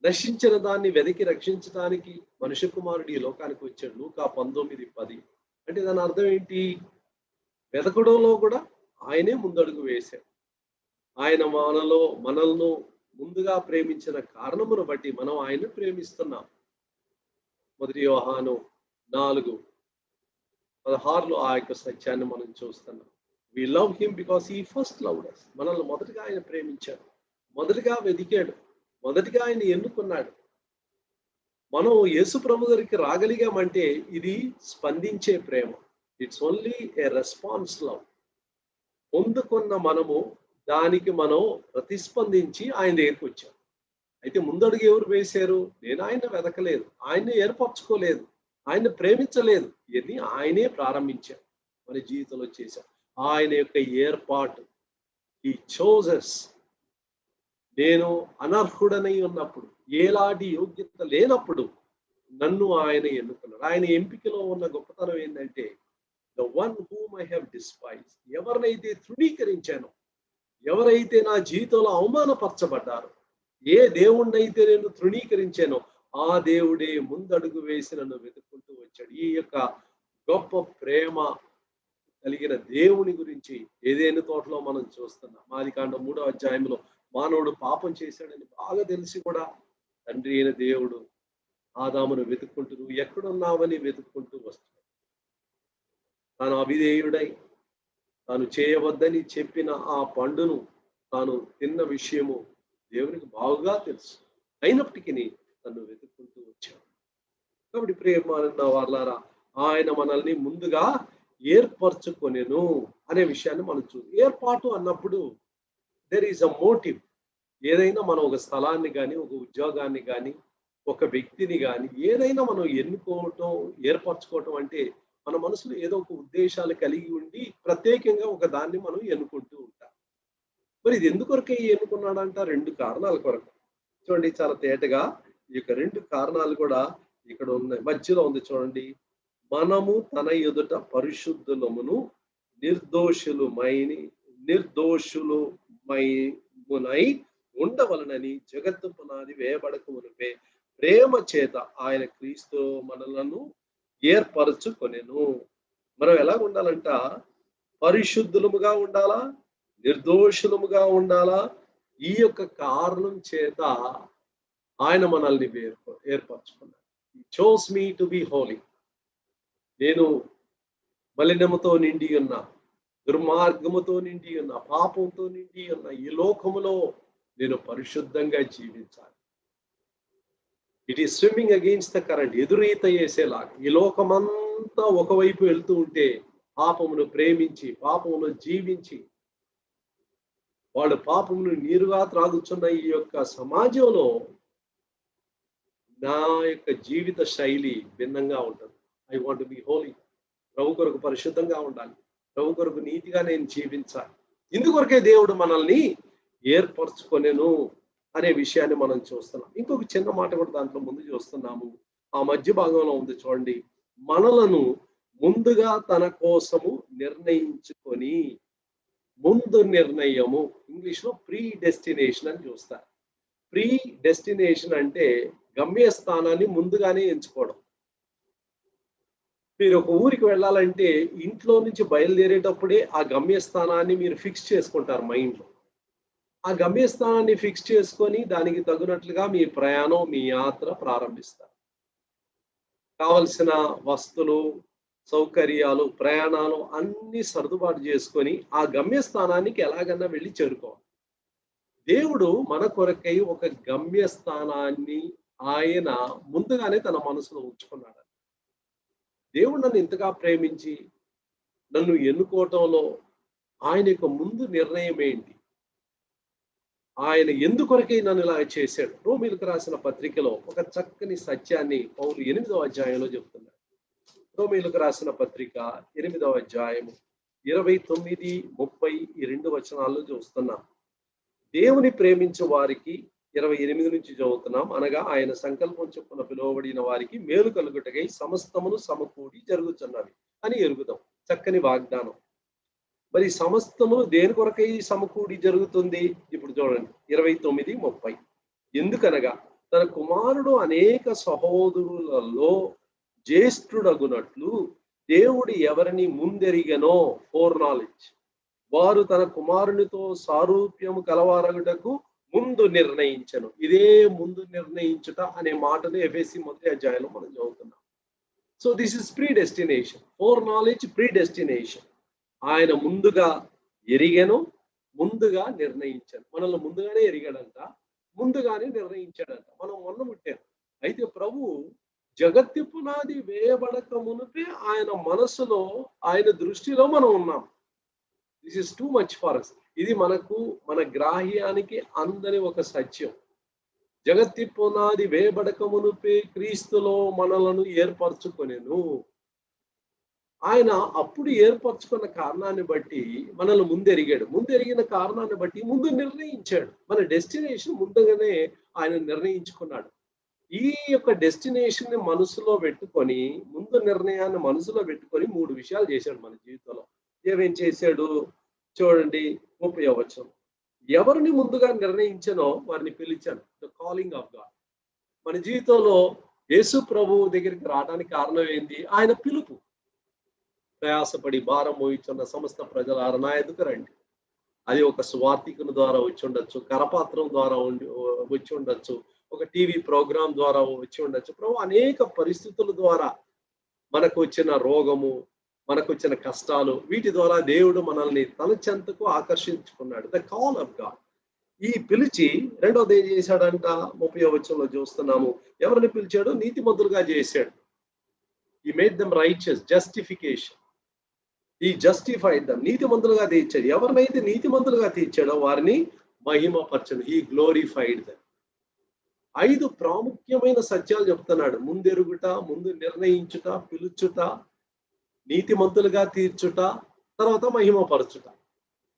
నశించిన దాన్ని వెతికి రక్షించడానికి మనుష్య కుమారుడు ఈ లోకానికి వచ్చాడు. లూకా 19:10. అంటే దాని అర్థం ఏంటి? వెతకడంలో కూడా ఆయనే ముందడుగు వేశాడు. ఆయన మనల్ని ముందుగా ప్రేమించిన కారణమును బట్టి మనం ఆయన ప్రేమిస్తున్నాం. 1 యోహాను 4:16లో ఆ యొక్క సత్యాన్ని మనం చూస్తున్నాం. We love him because he first loved us. మనల్ని మొదటిగా ఆయన ప్రేమించాడు, మొదటిగా వెతికాడు, మొదటిగా ఆయన ఎన్నుకున్నాడు. మనం యేసు ప్రభు గారికి రాగలిగామంటే ఇది స్పందించే ప్రేమ. It's only a response love. పొందుకున్న మనము దానికి మనం ప్రతిస్పందించి ఆయన దగ్గరికి వచ్చాం. అయితే ముందడుగు ఎవరు వేశారు? నేను ఆయన వెతకలేదు, ఆయన్ని ఏర్పరచుకోలేదు. ఆయన ప్రేమించలేదు, ఇవన్నీ ఆయనే ప్రారంభించారు, మన జీవితంలో చేశారు. ఆయన యొక్క ఏర్పాటు, ఈ చోజెస్. నేను అనర్హుడనై ఉన్నప్పుడు, ఏలాంటి యోగ్యత లేనప్పుడు నన్ను ఆయన ఎన్నుకున్నాడు. ఆయన ఎంపికలో ఉన్న గొప్పతనం ఏంటంటే, the one whom I have despise, ఎవరినైతే తృణీకరించానో, ఎవరైతే నా జీవితంలో అవమానపరచబడ్డారో, ఏ దేవుణ్ణైతే నేను తృణీకరించానో ఆ దేవుడే ముందడుగు వేసి నన్ను వెతుక్కుంటూ వచ్చాడు. ఈ యొక్క గొప్ప ప్రేమ కలిగిన దేవుని గురించి ఏదైనా తోటలో మనం చూస్తున్నాం. ఆదికాండం 3వ అధ్యాయంలో మానవుడు పాపం చేశాడని బాగా తెలిసి కూడా తండ్రి అయిన దేవుడు ఆదామును వెతుక్కుంటూ, నువ్వు ఎక్కడున్నావని వెతుక్కుంటూ వస్తున్నాడు. తాను అవిధేయుడై తాను చేయవద్దని చెప్పిన ఆ పండును తాను తిన్న విషయము దేవునికి బాగా తెలుసు. అయినప్పటికీ తను వెతుక్కుంటూ వచ్చాడు. కాబట్టి ప్రియమైన వారలారా, ఆయన మనల్ని ముందుగా ఏర్పరచుకొనెను అనే విషయాన్ని మనం ఏర్పాటు అన్నప్పుడు దెర్ ఈస్ అ మోటివ్. ఏదైనా మనం ఒక స్థలాన్ని కానీ, ఒక ఉద్యోగాన్ని కానీ, ఒక వ్యక్తిని కానీ ఏదైనా మనం ఎన్నుకోవటం, ఏర్పరచుకోవటం అంటే మన మనసులో ఏదో ఒక ఉద్దేశాలు కలిగి ఉండి ప్రత్యేకంగా ఒక దాన్ని మనం ఎన్నుకుంటూ ఉంటాం. మరి ఇది ఎందుకొరకే ఎన్నుకున్నాడంట? 2 కారణాల కొరకు. చూడండి, చాలా తేటగా ఈ యొక్క 2 కారణాలు కూడా ఇక్కడ ఉన్నాయి. మధ్యలో ఉంది చూడండి. మనము తన ఎదుట పరిశుద్ధులమును నిర్దోషులుమై ఉండవలనని జగత్తు పునాది వేయబడక మునుపే ప్రేమ చేత ఆయన క్రీస్తు మనలను ఏర్పరచుకొనెను. మనం ఎలా ఉండాలంట? పరిశుద్ధులముగా ఉండాలా, నిర్దోషులముగా ఉండాలా. ఈ యొక్క కారణం చేత ఆయన మనల్ని ఏర్పరచుకున్నాడు. chose me to be holy. నేను మలినముతో నిండి ఉన్న, దుర్మార్గముతో నిండి ఉన్న, పాపంతో నిండి ఉన్న ఈ లోకములో నేను పరిశుద్ధంగా జీవించాలి. It is swimming against the current, ఎదురీత వేసేలాగా. ఈ లోకమంతా ఒకవైపు వెళ్తూ ఉంటే పాపమును ప్రేమించి, పాపమును జీవించి, వాళ్ళు పాపమును నీరుగా త్రాగుతున్న ఈ యొక్క సమాజంలో నా యొక్క జీవిత శైలి భిన్నంగా ఉంటుంది. I want be holy. ప్రభు కొరకు పరిశుద్ధంగా ఉండాలి, ప్రభు కొరకు నీతిగా నేను జీవించాలి. ఇందుకొరకే దేవుడు మనల్ని ఏర్పరచుకొనెను అనే విషయాన్ని మనం చూస్తున్నాం. ఇంకొక చిన్న మాట కూడా దాంట్లో ముందు చూస్తున్నాము. ఆ మధ్య భాగంలో ఉంది చూడండి. మనలను ముందుగా తన కోసము నిర్ణయించుకొని, ముందు నిర్ణయము, ఇంగ్లీష్ లో ప్రీ డెస్టినేషన్ అని చూస్తారు. ప్రీ డెస్టినేషన్ అంటే గమ్యస్థానాన్ని ముందుగానే ఎంచుకోవడం. మీరు ఒక ఊరికి వెళ్ళాలంటే ఇంట్లో నుంచి బయలుదేరేటప్పుడే ఆ గమ్యస్థానాన్ని మీరు ఫిక్స్ చేసుకుంటారు మైండ్లో. ఆ గమ్యస్థానాన్ని ఫిక్స్ చేసుకొని దానికి తగినట్లుగా మీ ప్రయాణం, మీ యాత్ర ప్రారంభిస్తారు. కావలసిన వస్తువులు, సౌకర్యాలు, ప్రయాణాలు అన్ని సర్దుబాటు చేసుకొని ఆ గమ్యస్థానానికి ఎలాగన్నా వెళ్ళి చేరుకోవాలి. దేవుడు మన కొరకై ఒక గమ్యస్థానాన్ని ఆయన ముందుగానే తన మనసులో ఉంచుకున్నాడు. దేవుడు నన్ను ఇంతగా ప్రేమించి నన్ను ఎన్నుకోవటంలో ఆయన యొక్క ముందు నిర్ణయం ఏంటి? ఆయన ఎందుకొరకై నన్ను ఇలా చేశాడు? రోమీయులకు రాసిన పత్రికలో ఒక చక్కని సత్యాన్ని పౌలు 8వ అధ్యాయంలో చెప్తున్నాడు. రోమీయులకు రాసిన పత్రిక 8వ అధ్యాయము 29, 30 ఈ 2 వచనాల్లో చూస్తున్నాం. దేవుని ప్రేమించే వారికి 28 నుంచి చదువుతున్నాం. అనగా ఆయన సంకల్పం చొప్పున పిలువబడిన వారికి మేలు కలుగుటకై సమస్తమును సమకూడి జరుగుతున్నవి అని ఎరుగుదాం. చక్కని వాగ్దానం. మరి సమస్తమును దేని కొరకై సమకూడి జరుగుతుంది? ఇప్పుడు చూడండి 29, 30. ఎందుకనగా తన కుమారుడు అనేక సహోదరులలో జ్యేష్ఠుడగునట్లు దేవుడు ఎవరిని ముందెరిగనో, ఫోర్ నాలెడ్జ్, వారు తన కుమారునితో సారూప్యము కలవారగుటకు ముందు నిర్ణయించను. ఇదే ముందు నిర్ణయించుట అనే మాటను ఎఫెసీ 1వ అధ్యాయంలో మనం చదువుతున్నాం. So this is pre destination. Four knowledge, pre destination. ఆయన ముందుగా ఎరిగెను, ముందుగా నిర్ణయించాను. మనల్ని ముందుగానే ఎరిగాడంట, ముందుగానే నిర్ణయించాడంట. మనం మొన్న ముట్టాం. అయితే ప్రభు జగత్తు పునాది వేయబడక మునిపే ఆయన మనసులో, ఆయన దృష్టిలో మనం ఉన్నాం. This is too much for us. ఇది మన గ్రాహ్యానికి అందని ఒక సత్యం. జగత్తి పునాది వేయబడక మునుపే క్రీస్తులో మనలను ఏర్పరచుకొనెను. ఆయన అప్పుడు ఏర్పరచుకున్న కారణాన్ని బట్టి మనల్ని ముందెరిగిన కారణాన్ని బట్టి ముందు నిర్ణయించాడు. మన డెస్టినేషన్ ముందుగానే ఆయన నిర్ణయించుకున్నాడు. ఈ యొక్క డెస్టినేషన్ ని మనసులో పెట్టుకొని, ముందు నిర్ణయాన్ని మనసులో పెట్టుకొని 3 విషయాలు చేశాడు మన జీవితంలో. ఏమేం చేశాడు చూడండి, 30వ వచనం. ఎవరిని ముందుగా నిర్ణయించానో వారిని పిలిచాను. The calling of God. మన జీవితంలో యేసు ప్రభువు దగ్గరికి రావడానికి కారణం ఏంటి? ఆయన పిలుపు. ప్రయాసపడి భారం మోయిచున్న సమస్త ప్రజలారా నా ఎదుకు రండి. అది ఒక సువార్థికుని ద్వారా వచ్చి ఉండొచ్చు, కరపాత్రం ద్వారా వచ్చి ఉండొచ్చు, ఒక టీవీ ప్రోగ్రాం ద్వారా వచ్చి ఉండొచ్చు. ప్రభు అనేక పరిస్థితుల ద్వారా మనకు వచ్చిన రోగము, మనకు వచ్చిన కష్టాలు, వీటి ద్వారా దేవుడు మనల్ని తన చెంతకు ఆకర్షించుకున్నాడు. The call of God. ఈ పిలిచి రెండోది ఏం చేశాడంట? 30వ వచనంలో చూస్తున్నాము. ఎవరిని పిలిచాడు? నీతిమంతులుగా చేశాడు. ఈ మేడ్ దెమ్ రైచియస్, జస్టిఫికేషన్. ఈ జస్టిఫైడ్ దెమ్, నీతిమంతులుగా తీర్చాడు. ఎవరినైతే నీతిమంతులుగా తీర్చాడో వారిని మహిమపరచను. ఈ గ్లోరిఫైడ్ దెమ్. 5 ప్రాముఖ్యమైన సత్యాలు చెప్తున్నాడు. ముందెరుగుట, ముందు నిర్ణయించుట, పిలుచుట, నీతిమంతులుగా తీర్చుట, తర్వాత మహిమపరచుట.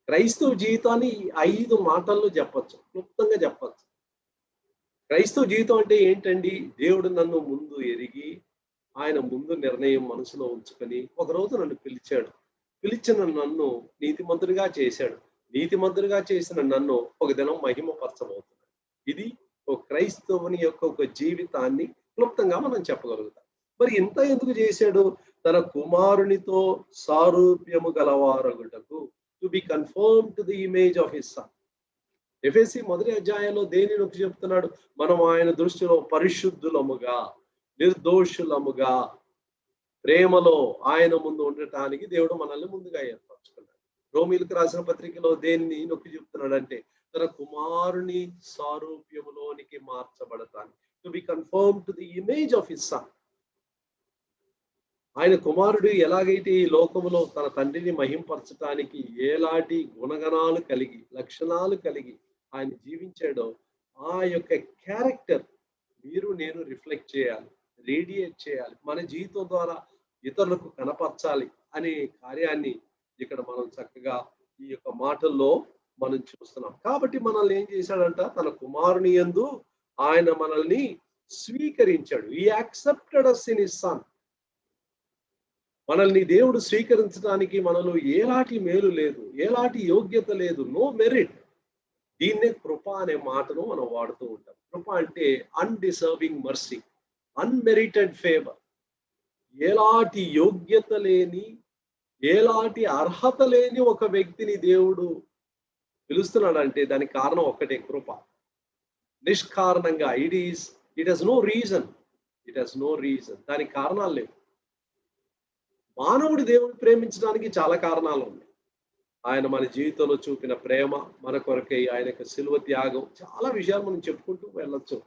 క్రైస్తవ జీవితాన్ని 5 మాటల్లో చెప్పచ్చు, క్లుప్తంగా చెప్పచ్చు. క్రైస్తవ జీవితం అంటే ఏంటండి? దేవుడు నన్ను ముందు ఎరిగి, ఆయన ముందు నిర్ణయం మనసులో ఉంచుకొని ఒకరోజు నన్ను పిలిచాడు. పిలిచిన నన్ను నీతిమంతుడిగా చేశాడు. నీతిమంతుడిగా చేసిన నన్ను ఒక దినం మహిమపరచబోతున్నాడు. ఇది ఒక క్రైస్తవుని యొక్క ఒక జీవితాన్ని క్లుప్తంగా మనం చెప్పగలుగుతాం. మరి ఇంత ఎందుకు చేశాడు? తన కుమారునితో సారూప్యము గలవారగుటకు, to be confirm to the image of his son. ఎఫెసీ 1వ అధ్యాయంలో దేనిని నొక్కి చెప్తున్నాడు? మనం ఆయన దృష్టిలో పరిశుద్ధులముగా, నిర్దోషులముగా, ప్రేమలో ఆయన ముందు ఉండటానికి దేవుడు మనల్ని ముందుగా ఏర్పరచుకున్నాడు. రోమీలకు రాసిన పత్రికలో దేన్ని నొక్కి చెప్తున్నాడంటే, తన కుమారుని సారూప్యములోనికి మార్చబడటానికి, to be confirm to the image of his son. ఆయన కుమారుడు ఎలాగైతే ఈ లోకములో తన తండ్రిని మహింపరచటానికి ఎలాంటి గుణగణాలు కలిగి, లక్షణాలు కలిగి ఆయన జీవించాడో, ఆ యొక్క క్యారెక్టర్ మీరు నేను రిఫ్లెక్ట్ చేయాలి, రేడియేట్ చేయాలి, మన జీవితం ద్వారా ఇతరులకు కనపరచాలి అనే కార్యాన్ని ఇక్కడ మనం చక్కగా ఈ యొక్క మాటల్లో మనం చూస్తున్నాం. కాబట్టి మనల్ని ఏం చేశాడంట? తన కుమారుని యందు ఆయన మనల్ని స్వీకరించాడు. ఈ accepted us in his son. మనల్ని దేవుడు స్వీకరించడానికి మనలో ఎలాంటి మేలు లేదు, ఎలాంటి యోగ్యత లేదు, నో మెరిట్. దీన్నే కృప అనే మాటను మనం వాడుతూ ఉంటాం. కృప అంటే అన్డిసర్వింగ్ మర్సీ, అన్మెరిటెడ్ ఫేవర్. ఎలాంటి యోగ్యత లేని, ఎలాంటి అర్హత లేని ఒక వ్యక్తిని దేవుడు పిలుస్తున్నాడంటే దానికి కారణం ఒక్కటే, కృప. నిష్కారణంగా, ఇట్ హస్ నో రీజన్. దానికి కారణాలు లేవు. మానవుడు దేవుడిని ప్రేమించడానికి చాలా కారణాలు ఉన్నాయి. ఆయన మన జీవితంలో చూపిన ప్రేమ, మన కొరకై ఆయన యొక్క శిలువ త్యాగం, చాలా విషయాలు మనం చెప్పుకుంటూ వెళ్ళొచ్చు.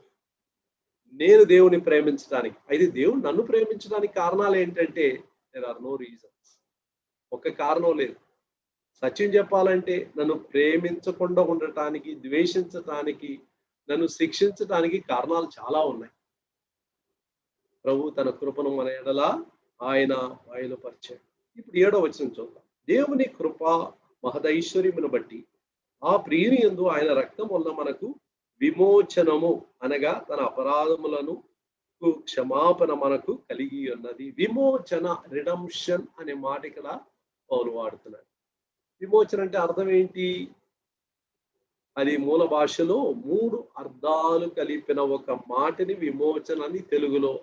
నేను దేవుని ప్రేమించడానికి, అయితే దేవుడు నన్ను ప్రేమించడానికి కారణాలు ఏంటంటే, దేర్ ఆర్ నో రీజన్స్. ఒక్క కారణం లేదు. సత్యం చెప్పాలంటే నన్ను ప్రేమించకుండా ఉండటానికి, ద్వేషించటానికి, నన్ను శిక్షించటానికి కారణాలు చాలా ఉన్నాయి. ప్రభు తన కృపను మన ఎడల ఆయన బయలుపరిచాడు. ఇప్పుడు 7వ వచనం చూద్దాం. దేవుని కృప మహదైశ్వర్యమును బట్టి ఆ ప్రియుని యందు ఆయన రక్తం వల్ల మనకు విమోచనము, అనగా తన అపరాధములను క్షమాపణ మనకు కలిగి ఉన్నది. విమోచన, రిడమ్షన్ అనే మాట ఇక్కడ పౌలు వాడుతున్నాడు. విమోచన అంటే అర్థం ఏంటి? అది మూల భాషలో 3 అర్థాలు కలిపిన ఒక మాటని విమోచన అని తెలుగులో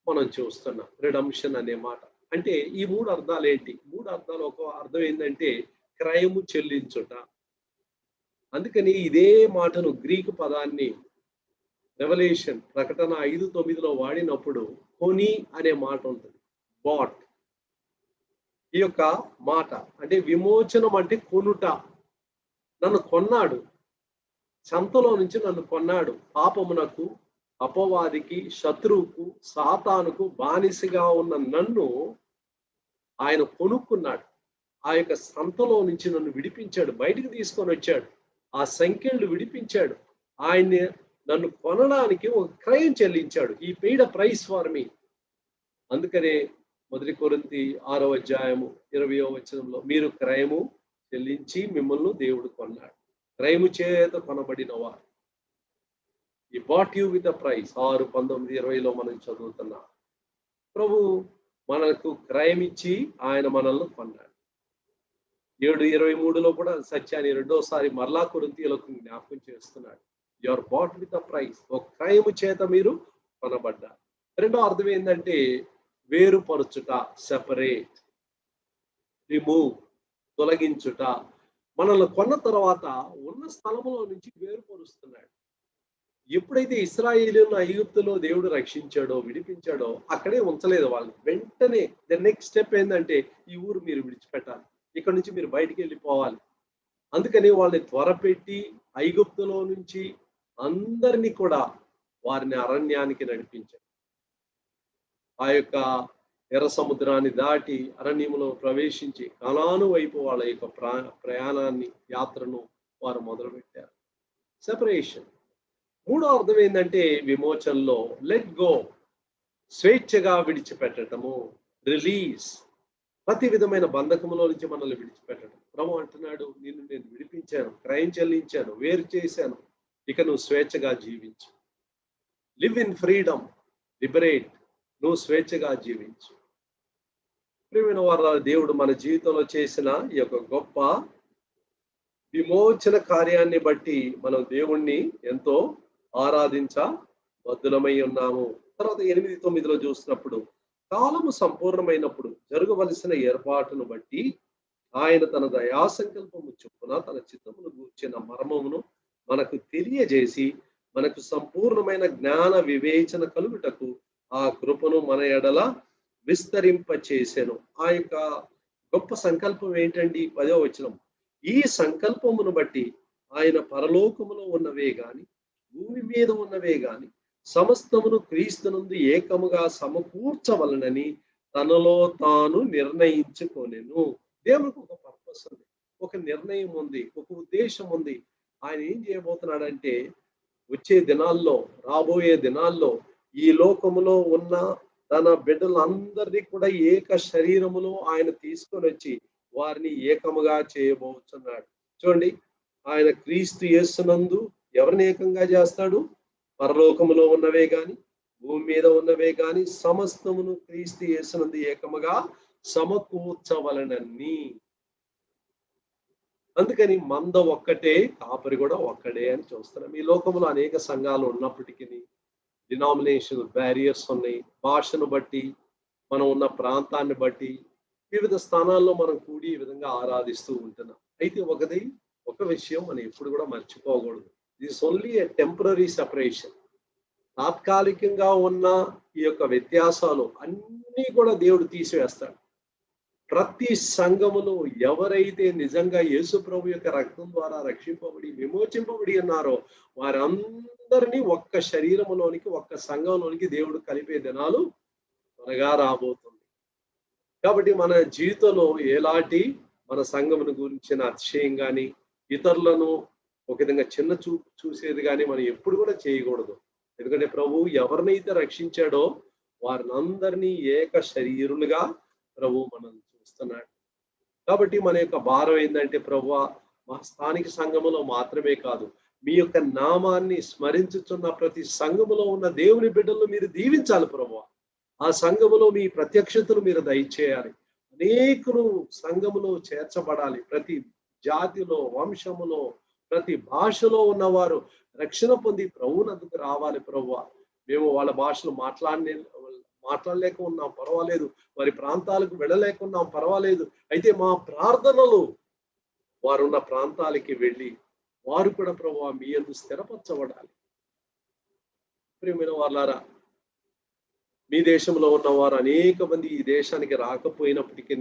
మనం చూస్తున్నాం. రిడమ్షన్ అనే మాట అంటే ఈ 3 అర్థాలు ఏంటి? 3 అర్థాలు. ఒక అర్థం ఏంటంటే క్రయము చెల్లించుట. అందుకని ఇదే మాటను, గ్రీకు పదాన్ని రెవల్యూషన్ ప్రకటన 5:9లో వాడినప్పుడు కొని అనే మాట ఉంటుంది, బాట్. ఈ యొక్క మాట అంటే విమోచనం అంటే కొనుట. నన్ను కొన్నాడు, సంతలో నుంచి నన్ను కొన్నాడు. పాపమునకు, అపవాదికి, శత్రువుకు, సాతానుకు బానిసగా ఉన్న నన్ను ఆయన కొనుక్కున్నాడు. ఆ యొక్క సంతలో నుంచి నన్ను విడిపించాడు, బయటికి తీసుకొని వచ్చాడు. ఆ సంఖ్యలు విడిపించాడు. ఆయన్ని నన్ను కొనడానికి ఒక క్రయం చెల్లించాడు. ఈ paid a price for me. అందుకనే 1 కొరింథీ 6వ అధ్యాయము 20వ వచనంలో మీరు క్రయము చెల్లించి మిమ్మల్ని దేవుడు కొన్నాడు. క్రయము చేత కొనబడిన వారు. ఈ bought you with a price. 6, 19, 20లో మనం చదువుతున్నాం. ప్రభు మనకు క్రయం ఇచ్చి ఆయన మనల్ని కొన్నాడు. 7:23లో కూడా సత్యాన్ని రెండోసారి మరలా కొరింథీయులకు జ్ఞాపకం చేస్తున్నాడు. You are bought with a price. ఒక క్రయము చేత మీరు కొనబడ్డారు. రెండో అర్థం ఏంటంటే వేరుపరచుట, సెపరేట్, రిమూవ్, తొలగించుట. మనల్ని కొన్న తర్వాత ఉన్న స్థలములో నుంచి వేరుపరుస్తున్నాడు. ఎప్పుడైతే ఇశ్రాయేలీయులను ఐగుప్తులో దేవుడు రక్షించాడో, విడిపించాడో అక్కడే ఉంచలేదు వాళ్ళని. వెంటనే ద నెక్స్ట్ స్టెప్ ఏంటంటే ఈ ఊరు మీరు విడిచిపెట్టాలి, ఇక్కడ నుంచి మీరు బయటికి వెళ్ళిపోవాలి. అందుకని వాళ్ళని త్వరపెట్టి ఐగుప్తులో నుంచి అందరినీ కూడా వారిని అరణ్యానికి నడిపించారు. ఆ యొక్క ఎర్ర సముద్రాన్ని దాటి అరణ్యములో ప్రవేశించి కనాను వైపు వాళ్ళ యొక్క ప్రయాణాన్ని, యాత్రను వారు మొదలుపెట్టారు. సెపరేషన్. మూడో అర్థం ఏంటంటే విమోచనలో లెట్ గో, స్వేచ్ఛగా విడిచిపెట్టడము, రిలీజ్. ప్రతి విధమైన బంధకములో నుంచి మనల్ని విడిచిపెట్టడం. ప్రభు అంటున్నాడు, నిన్ను నేను విడిపించాను, క్రయం చెల్లించాను, వేరు చేశాను, ఇక నువ్వు స్వేచ్ఛగా జీవించు. Live in freedom, liberate. నువ్వు స్వేచ్ఛగా జీవించు. ప్రియమైన వారు, దేవుడు మన జీవితంలో చేసిన ఈ యొక్క గొప్ప విమోచన కార్యాన్ని బట్టి మనం దేవుణ్ణి ఎంతో ఆరాధించబద్ధులమై ఉన్నాము. తర్వాత 8-9లో చూసినప్పుడు కాలము సంపూర్ణమైనప్పుడు జరగవలసిన ఏర్పాటును బట్టి ఆయన తన దయా సంకల్పము చొప్పున తన చిత్తమును గూర్చిన మర్మమును మనకు తెలియజేసి మనకు సంపూర్ణమైన జ్ఞాన వివేచన కలుగుటకు ఆ కృపను మన ఎడల విస్తరింప చేసెను. ఆ యొక్క గొప్ప సంకల్పం ఏంటండి? 10వ వచనం. ఈ సంకల్పమును బట్టి ఆయన పరలోకములో ఉన్నవే గాని భూమి మీద ఉన్నవే గాని సమస్తమును క్రీస్తునందు ఏకముగా సమకూర్చవలనని తనలో తాను నిర్ణయించుకొనెను. దేవునికి ఒక పర్పస్ ఉంది, ఒక నిర్ణయం ఉంది, ఒక ఉద్దేశం ఉంది. ఆయన ఏం చేయబోతున్నాడంటే వచ్చే దినాల్లో, రాబోయే దినాల్లో ఈ లోకములో ఉన్న తన బిడ్డలందరినీ కూడా ఏక శరీరములో ఆయన తీసుకొని వచ్చి వారిని ఏకముగా చేయబోతున్నాడు. చూడండి, ఆయన క్రీస్తు యేసునందు ఎవరిని ఏకంగా చేస్తాడు? పరలోకములో ఉన్నవే గాని భూమి మీద ఉన్నవే గాని సమస్తమును క్రీస్తు యేసునందు ఏకముగా సమకూర్చవలనని. అందుకని మంద ఒక్కటే, కాపరి కూడా ఒక్కడే అని చూస్తున్నాం. ఈ లోకంలో అనేక సంఘాలు ఉన్నప్పటికీ డినామినేషన్ బ్యారియర్స్ ఉన్నాయి. భాషను బట్టి, మనం ఉన్న ప్రాంతాన్ని బట్టి వివిధ స్థానాల్లో మనం కూడి ఈ విధంగా ఆరాధిస్తూ ఉంటున్నాం. అయితే ఒక విషయం మనం ఎప్పుడు కూడా మర్చిపోకూడదు. This only a temporary separation. తాత్కాలికంగా ఉన్న ఈ యొక్క వ్యత్యాసాలు అన్నీ కూడా దేవుడు తీసివేస్తాడు. ప్రతి సంఘములో ఎవరైతే నిజంగా యేసు ప్రభు యొక్క రక్తం ద్వారా రక్షింపబడి విమోచింపబడి ఉన్నారో వారందరినీ ఒక్క శరీరములోనికి, ఒక్క సంఘంలోనికి దేవుడు కలిపే దినాలు త్వరగా రాబోతుంది. కాబట్టి మన జీవితంలో ఎలాంటి మన సంఘమును గురించిన అతిశయం కానీ, ఇతరులను ఒక విధంగా చిన్న చూసేది కానీ మనం ఎప్పుడు కూడా చేయకూడదు. ఎందుకంటే ప్రభు ఎవరినైతే రక్షించాడో వారిని అందరినీ ఏక శరీరులుగా ప్రభు మనం చూస్తున్నాడు. కాబట్టి మన యొక్క భారం ఏంటంటే, ప్రభువా మా స్థానిక సంఘములో మాత్రమే కాదు, మీ యొక్క నామాన్ని స్మరించుచున్న ప్రతి సంఘములో ఉన్న దేవుని బిడ్డలను మీరు దీవించాలి ప్రభువా. ఆ సంఘములో మీ ప్రత్యక్షతను మీరు దయచేయాలి. అనేకులు సంఘములో చేర్చబడాలి. ప్రతి జాతిలో, వంశములో, ప్రతి భాషలో ఉన్నవారు రక్షణ పొంది ప్రభువునందుకు రావాలి ప్రభువా. మేము వాళ్ళ భాషలు మాట్లాడలేక ఉన్నాం, పర్వాలేదు. వారి ప్రాంతాలకు వెళ్ళలేకున్నాం, పర్వాలేదు. అయితే మా ప్రార్థనలు వారున్న ప్రాంతాలకి వెళ్ళి వారు కూడా ప్రభువా మీ యందు స్థిరపరచబడాలి. ప్రియమైన వాళ్ళారా, మీ దేశంలో ఉన్న వారు అనేక మంది ఈ దేశానికి రాకపోయినప్పటికీ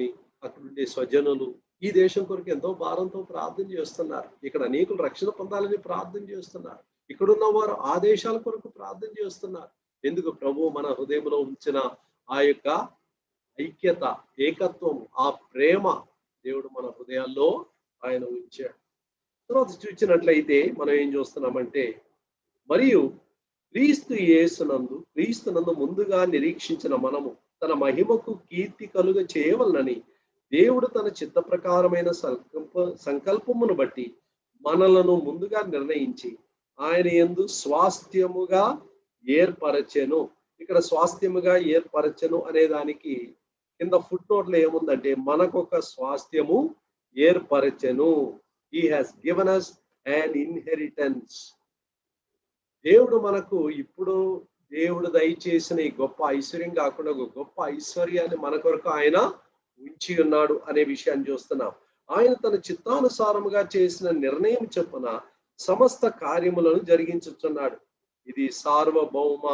అక్కడుండే స్వజనులు ఈ దేశం కొరకు ఎంతో భారంతో ప్రార్థన చేస్తున్నారు. ఇక్కడ అనేకులు రక్షణ పొందాలని ప్రార్థన చేస్తున్నారు. ఇక్కడున్న వారు ఆ దేశాల కొరకు ప్రార్థన చేస్తున్నారు. ఎందుకు? ప్రభు మన హృదయంలో ఉంచిన ఆ యొక్క ఐక్యత, ఏకత్వం, ఆ ప్రేమ దేవుడు మన హృదయాల్లో ఆయన ఉంచాడు. తర్వాత చూసినట్లయితే మనం ఏం చూస్తున్నామంటే, మరియు క్రీస్తునందు ముందుగా నిరీక్షించిన మనము తన మహిమకు కీర్తి కలుగ చేయవలనని దేవుడు తన చిత్త ప్రకారమైన సంకల్పమును బట్టి మనలను ముందుగా నిర్ణయించి ఆయన యందు స్వాస్థ్యముగా ఏర్పరచెను. ఇక్కడ స్వాస్థ్యముగా ఏర్పరచెను అనే దానికి కింద ఫుట్ నోట్లో ఏముందంటే మనకొక స్వాస్థ్యము ఏర్పరచెను. He has given us an inheritance. దేవుడు మనకు ఇప్పుడు దేవుడు దయచేసిన ఈ గొప్ప ఐశ్వర్యం కాకుండా ఒక గొప్ప ఐశ్వర్యాన్ని మన కొరకు ఆయన ఉంచి ఉన్నాడు అనే విషయాన్ని చూస్తున్నాం. ఆయన తన చిత్తానుసారముగా చేసిన నిర్ణయం చొప్పున సమస్త కార్యములను జరిగించుచున్నాడు. ఇది సార్వభౌమ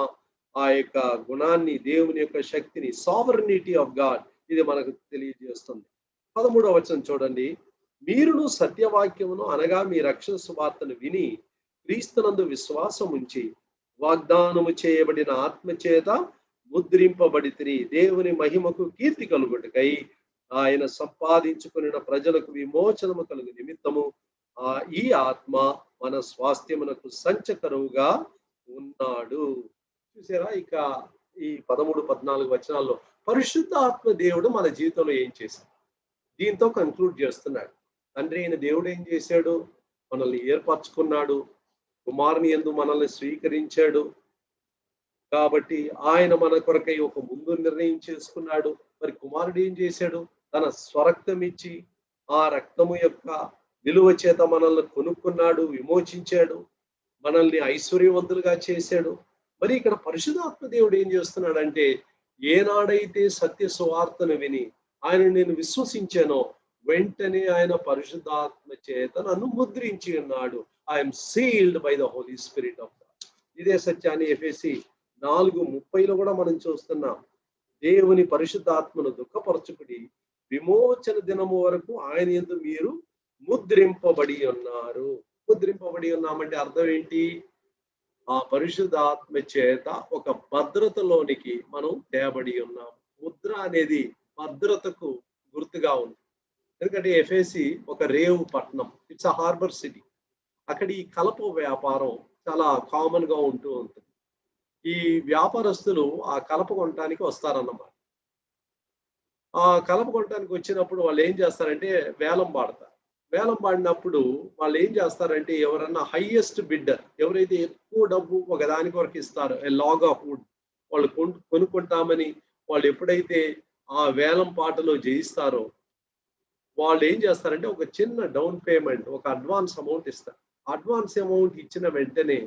ఆ యొక్క గుణాన్ని, దేవుని యొక్క శక్తిని, సావరనిటీ ఆఫ్ గాడ్ ఇది మనకు తెలియజేస్తుంది. 13వ వచనం చూడండి. మీరును సత్యవాక్యమును అనగా మీ రక్షణ సువార్తను విని క్రీస్తునందు విశ్వాసం ఉంచి వాగ్దానము చేయబడిన ఆత్మచేత ముద్రింపబడితిరి. దేవుని మహిమకు కీర్తి కలుగుటకై ఆయన సంపాదించుకున్న ప్రజలకు విమోచనము కలుగు నిమిత్తము ఈ ఆత్మ మన స్వాస్థ్యమునకు సంచకరువుగా ఉన్నాడు. చూసారా, ఇక ఈ 13-14 వచనాల్లో పరిశుద్ధ ఆత్మ దేవుడు మన జీవితంలో ఏం చేశాడు దీంతో కన్క్లూడ్ చేస్తున్నాడు. తండ్రి అయిన దేవుడు ఏం చేశాడు? మనల్ని ఏర్పరచుకున్నాడు, కుమారుని యందు మనల్ని స్వీకరించాడు. కాబట్టి ఆయన మన కొరకై ఒక ముందు నిర్ణయం చేసుకున్నాడు. మరి కుమారుడు ఏం చేశాడు? తన స్వరక్తం ఇచ్చి ఆ రక్తము యొక్క విలువ చేత మనల్ని కొనుక్కున్నాడు, విమోచించాడు, మనల్ని ఐశ్వర్యవంతులుగా చేశాడు. మరి ఇక్కడ పరిశుద్ధాత్మ దేవుడు ఏం చేస్తున్నాడంటే, ఏనాడైతే సత్య సువార్తను విని ఆయన నేను విశ్వసించానో వెంటనే ఆయన పరిశుద్ధాత్మ చేత నన్ను ముద్రించి ఉన్నాడు. I'm sealed by the holy spirit of God. ఇదే సత్యాన్ని ఎఫెసీ 4:30 కూడా మనం చూస్తున్నాం. దేవుని పరిశుద్ధాత్మను దుఃఖపరచుకుడి, విమోచన దినము వరకు ఆయన యందు మీరు ముద్రింపబడి ఉన్నారు. ముద్రింపబడి ఉన్నామంటే అర్థం ఏంటి? ఆ పరిశుద్ధాత్మ చేత ఒక భద్రతలోనికి మనం తేబడి ఉన్నాం. ముద్ర అనేది భద్రతకు గుర్తుగా ఉంది. ఎందుకంటే ఎఫెసీ ఒక రేవు పట్టణం, ఇట్స్ అ హార్బర్ సిటీ. అక్కడ ఈ కలప వ్యాపారం చాలా కామన్ గా ఉంటూ ఉంటుంది. ఈ వ్యాపారస్తులు ఆ కలప కొనడానికి వస్తారన్నమాట. ఆ కలప కొనడానికి వచ్చినప్పుడు వాళ్ళు ఏం చేస్తారంటే వేలం పాడతారు. వేలం పాడినప్పుడు వాళ్ళు ఏం చేస్తారంటే ఎవరన్నా హైయెస్ట్ బిడ్డర్, ఎవరైతే ఎక్కువ డబ్బు ఒక దాని కొరకు ఇస్తారో, ఏ లాగ్ ఆఫ్ వుడ్, వాళ్ళు కొనుక్కుంటామని వాళ్ళు ఎప్పుడైతే ఆ వేలం పాటలో జయిస్తారో వాళ్ళు ఏం చేస్తారంటే ఒక చిన్న డౌన్ పేమెంట్, ఒక అడ్వాన్స్ అమౌంట్ ఇస్తారు. అడ్వాన్స్ అమౌంట్ ఇచ్చిన వెంటనే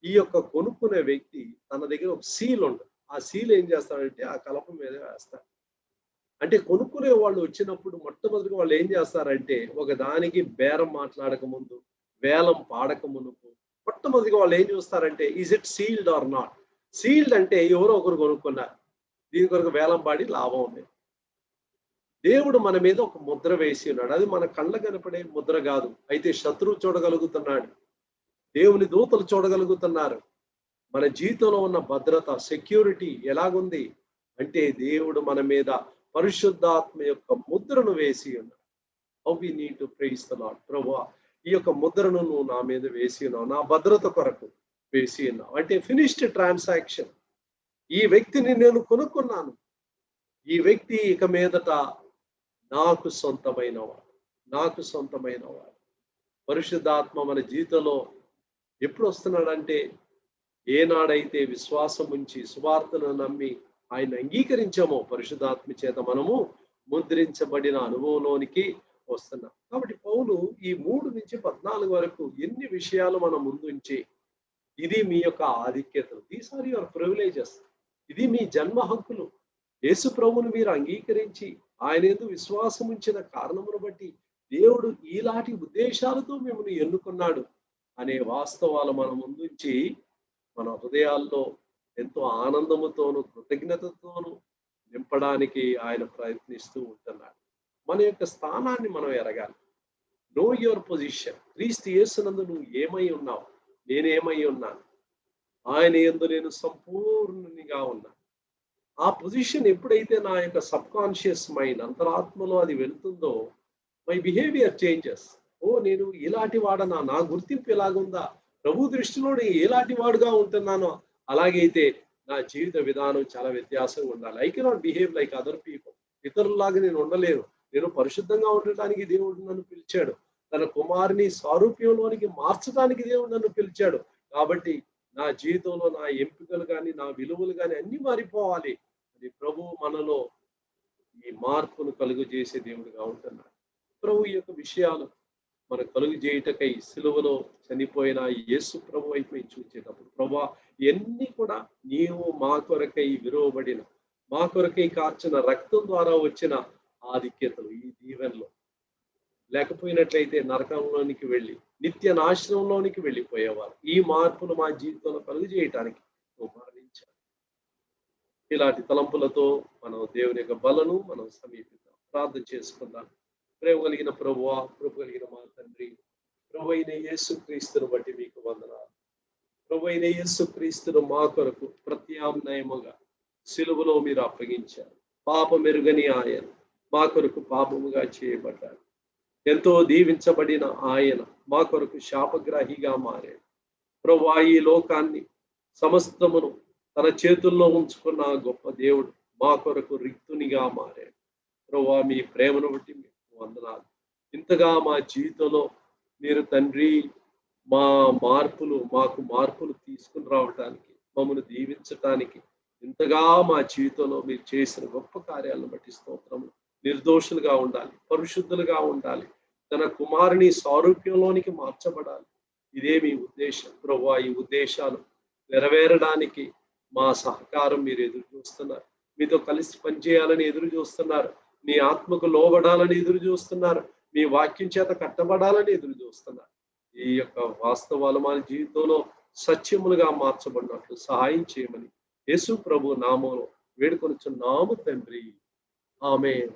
ఈ యొక్క కొనుక్కునే వ్యక్తి తన దగ్గర ఒక సీల్ ఉంటుంది. ఆ సీల్ ఏం చేస్తారంటే ఆ కలప మీద వేస్తారు. అంటే కొనుక్కునే వాళ్ళు వచ్చినప్పుడు మొట్టమొదటిగా వాళ్ళు ఏం చేస్తారంటే ఒక దానికి బేరం మాట్లాడక ముందు, వేలం పాడక మునుపు మొట్టమొదటిగా వాళ్ళు ఏం చూస్తారంటే is it sealed or not. Sealed అంటే ఎవరో ఒకరు కొనుక్కున్నారు, దీని కొరకు వేలం పాడి లాభం ఉంది. దేవుడు మన మీద ఒక ముద్ర వేసి ఉన్నాడు. అది మన కళ్ళ కనపడే ముద్ర కాదు, అయితే శత్రువు చూడగలుగుతున్నాడు, దేవుని దూతలు చూడగలుగుతున్నారు. మన జీవితంలో ఉన్న భద్రత, సెక్యూరిటీ ఎలాగుంది అంటే దేవుడు మన మీద పరిశుద్ధాత్మ యొక్క ముద్రను వేసి ఉన్నాడు. How we need to praise the lord. ప్రభువా, ఈ యొక్క ముద్రను నువ్వు నా మీద వేసి ఉన్నావు, నా భద్రత కొరకు వేసి ఉన్నావు. అంటే ఫినిష్డ్ ట్రాన్సాక్షన్. ఈ వ్యక్తిని నేను కొనుక్కున్నాను, ఈ వ్యక్తి ఇక మీదట నాకు సొంతమైనవాడు, నాకు సొంతమైనవాడు. పరిశుద్ధాత్మ మన జీవితంలో ఎప్పుడు వస్తున్నాడంటే ఏనాడైతే విశ్వాసం ఉంచి సువార్తను నమ్మి ఆయన అంగీకరించామో పరిశుద్ధాత్మ చేత మనము ముద్రించబడిన అనుభవంలోనికి వస్తున్నాం. కాబట్టి పౌలు ఈ 3-14 వరకు ఎన్ని విషయాలు మన ముందుంచి ఇది మీ యొక్క ఆధిక్యతలు, దీస్ ఆర్ యువర్ ప్రివిలేజెస్, ఇది మీ జన్మ హక్కులు. యేసు ప్రభువును మీరు అంగీకరించి ఆయన యందు విశ్వాసం ఉంచిన కారణమును బట్టి దేవుడు ఇలాంటి ఉద్దేశాలతో మిమ్మల్ని ఎన్నుకున్నాడు అనే వాస్తవాలు మన ముందుంచి మన హృదయాల్లో ఎంతో ఆనందముతోనూ కృతజ్ఞతతోనూ నింపడానికి ఆయన ప్రయత్నిస్తూ ఉంటున్నాడు. మన యొక్క స్థానాన్ని మనం ఎరగాలి. No your position. క్రీస్తు యేసునందు నువ్వు ఏమై ఉన్నావు, నేనేమై ఉన్నాను, ఆయన యందు నేను సంపూర్ణంగా ఉన్నాను. ఆ పొజిషన్ ఎప్పుడైతే నా యొక్క సబ్ కాన్షియస్ మైండ్, అంతరాత్మలో అది వెళ్తుందో మై బిహేవియర్ చేంజెస్. ఓ నేను ఇలాంటి వాడనా, నా గుర్తింపు ఎలాగుందా, ప్రభు దృష్టిలో నేను ఎలాంటి వాడుగా ఉంటున్నానో అలాగైతే నా జీవిత విధానం చాలా వ్యత్యాసంగా ఉండాలి. I cannot behave like other people. ఇతరుల్లాగా నేను ఉండలేను. నేను పరిశుద్ధంగా ఉండటానికి దేవుడు నన్ను పిలిచాడు. తన కుమారుని సారూప్యంలోనికి మార్చడానికి దేవుడు నన్ను పిలిచాడు. కాబట్టి నా జీవితంలో నా ఎంపికలు కానీ, నా విలువలు కానీ అన్ని మారిపోవాలి. అది ప్రభు మనలో ఈ మార్పును కలుగు చేసే దేవుడిగా ఉంటున్నాడు. ప్రభు ఈ యొక్క విషయాలు మన కలుగు చేయుటకై సిలువలో చనిపోయిన యేసు ప్రభు వైపు మేము చూసేటప్పుడు, ప్రభా ఇవన్నీ కూడా నీవు మా కొరకై విలువబడిన, మా కొరకై కార్చిన రక్తం ద్వారా వచ్చిన ఆధిక్యతలు, ఈ దీవెనలు లేకపోయినట్లయితే నరకంలోనికి వెళ్ళి నిత్య నాశనంలోనికి వెళ్ళిపోయేవారు. ఈ మార్పులు మా జీవితంలో కలుగు చేయటానికి నువ్వు మరణించావు. ఇలాంటి తలంపులతో మనం దేవుని యొక్క బలను మనం సమీపిద్దాం, ప్రార్థన చేసుకుందాం. ప్రేమ కలిగిన ప్రభువా, కృప కలిగిన మా తండ్రి, ప్రభు అయిన యేసు క్రీస్తును బట్టి మీకు వందనాలు. ప్రభు అయిన యేసు క్రీస్తును మా కొరకు ప్రత్యామ్నాయముగా సిలువలో మీరు అప్పగించారు. పాపమెరుగని ఆయన మా కొరకు పాపముగా చేయబడ్డాడు. ఎంతో దీవించబడిన ఆయన మా కొరకు శాపగ్రాహిగా మారాడు. ప్రభువా, ఈ లోకాన్ని సమస్తమును తన చేతుల్లో ఉంచుకున్న గొప్ప దేవుడు మా కొరకు రిక్తునిగా మారాడు. ప్రభువా, మీ ప్రేమను బట్టి మీకు వందనాలు. ఇంతగా మా జీవితంలో మీరు తండ్రి మాకు మార్పులు తీసుకుని రావటానికి, మమ్మల్ని దీవించటానికి, ఇంతగా మా జీవితంలో మీరు చేసిన గొప్ప కార్యాలను బట్టి స్తోత్రములు. నిర్దోషులుగా ఉండాలి, పరిశుద్ధులుగా ఉండాలి, తన కుమారుని సారూప్యంలోనికి మార్చబడాలి. ఇదే మీ ఉద్దేశం ప్రభువా. ఈ ఉద్దేశాలు నెరవేరడానికి మా సహకారం మీరు ఎదురు చూస్తున్నారు. మీతో కలిసి పనిచేయాలని ఎదురు చూస్తున్నారు. మీ ఆత్మకు లోబడాలని ఎదురు చూస్తున్నారు. మీ వాక్యం చేత కట్టబడాలని ఎదురు చూస్తున్నారు. ఈ యొక్క వాస్తవాలు మన జీవితంలో సత్యములుగా మార్చబడినట్లు సహాయం చేయమని యేసు ప్రభు నామములో వేడుకొనుచున్నాము తండ్రి, ఆమేన్.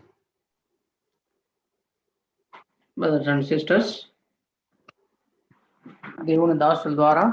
బ్రదర్స్ అండ్ సిస్టర్స్, దేవుని దాసుల ద్వారా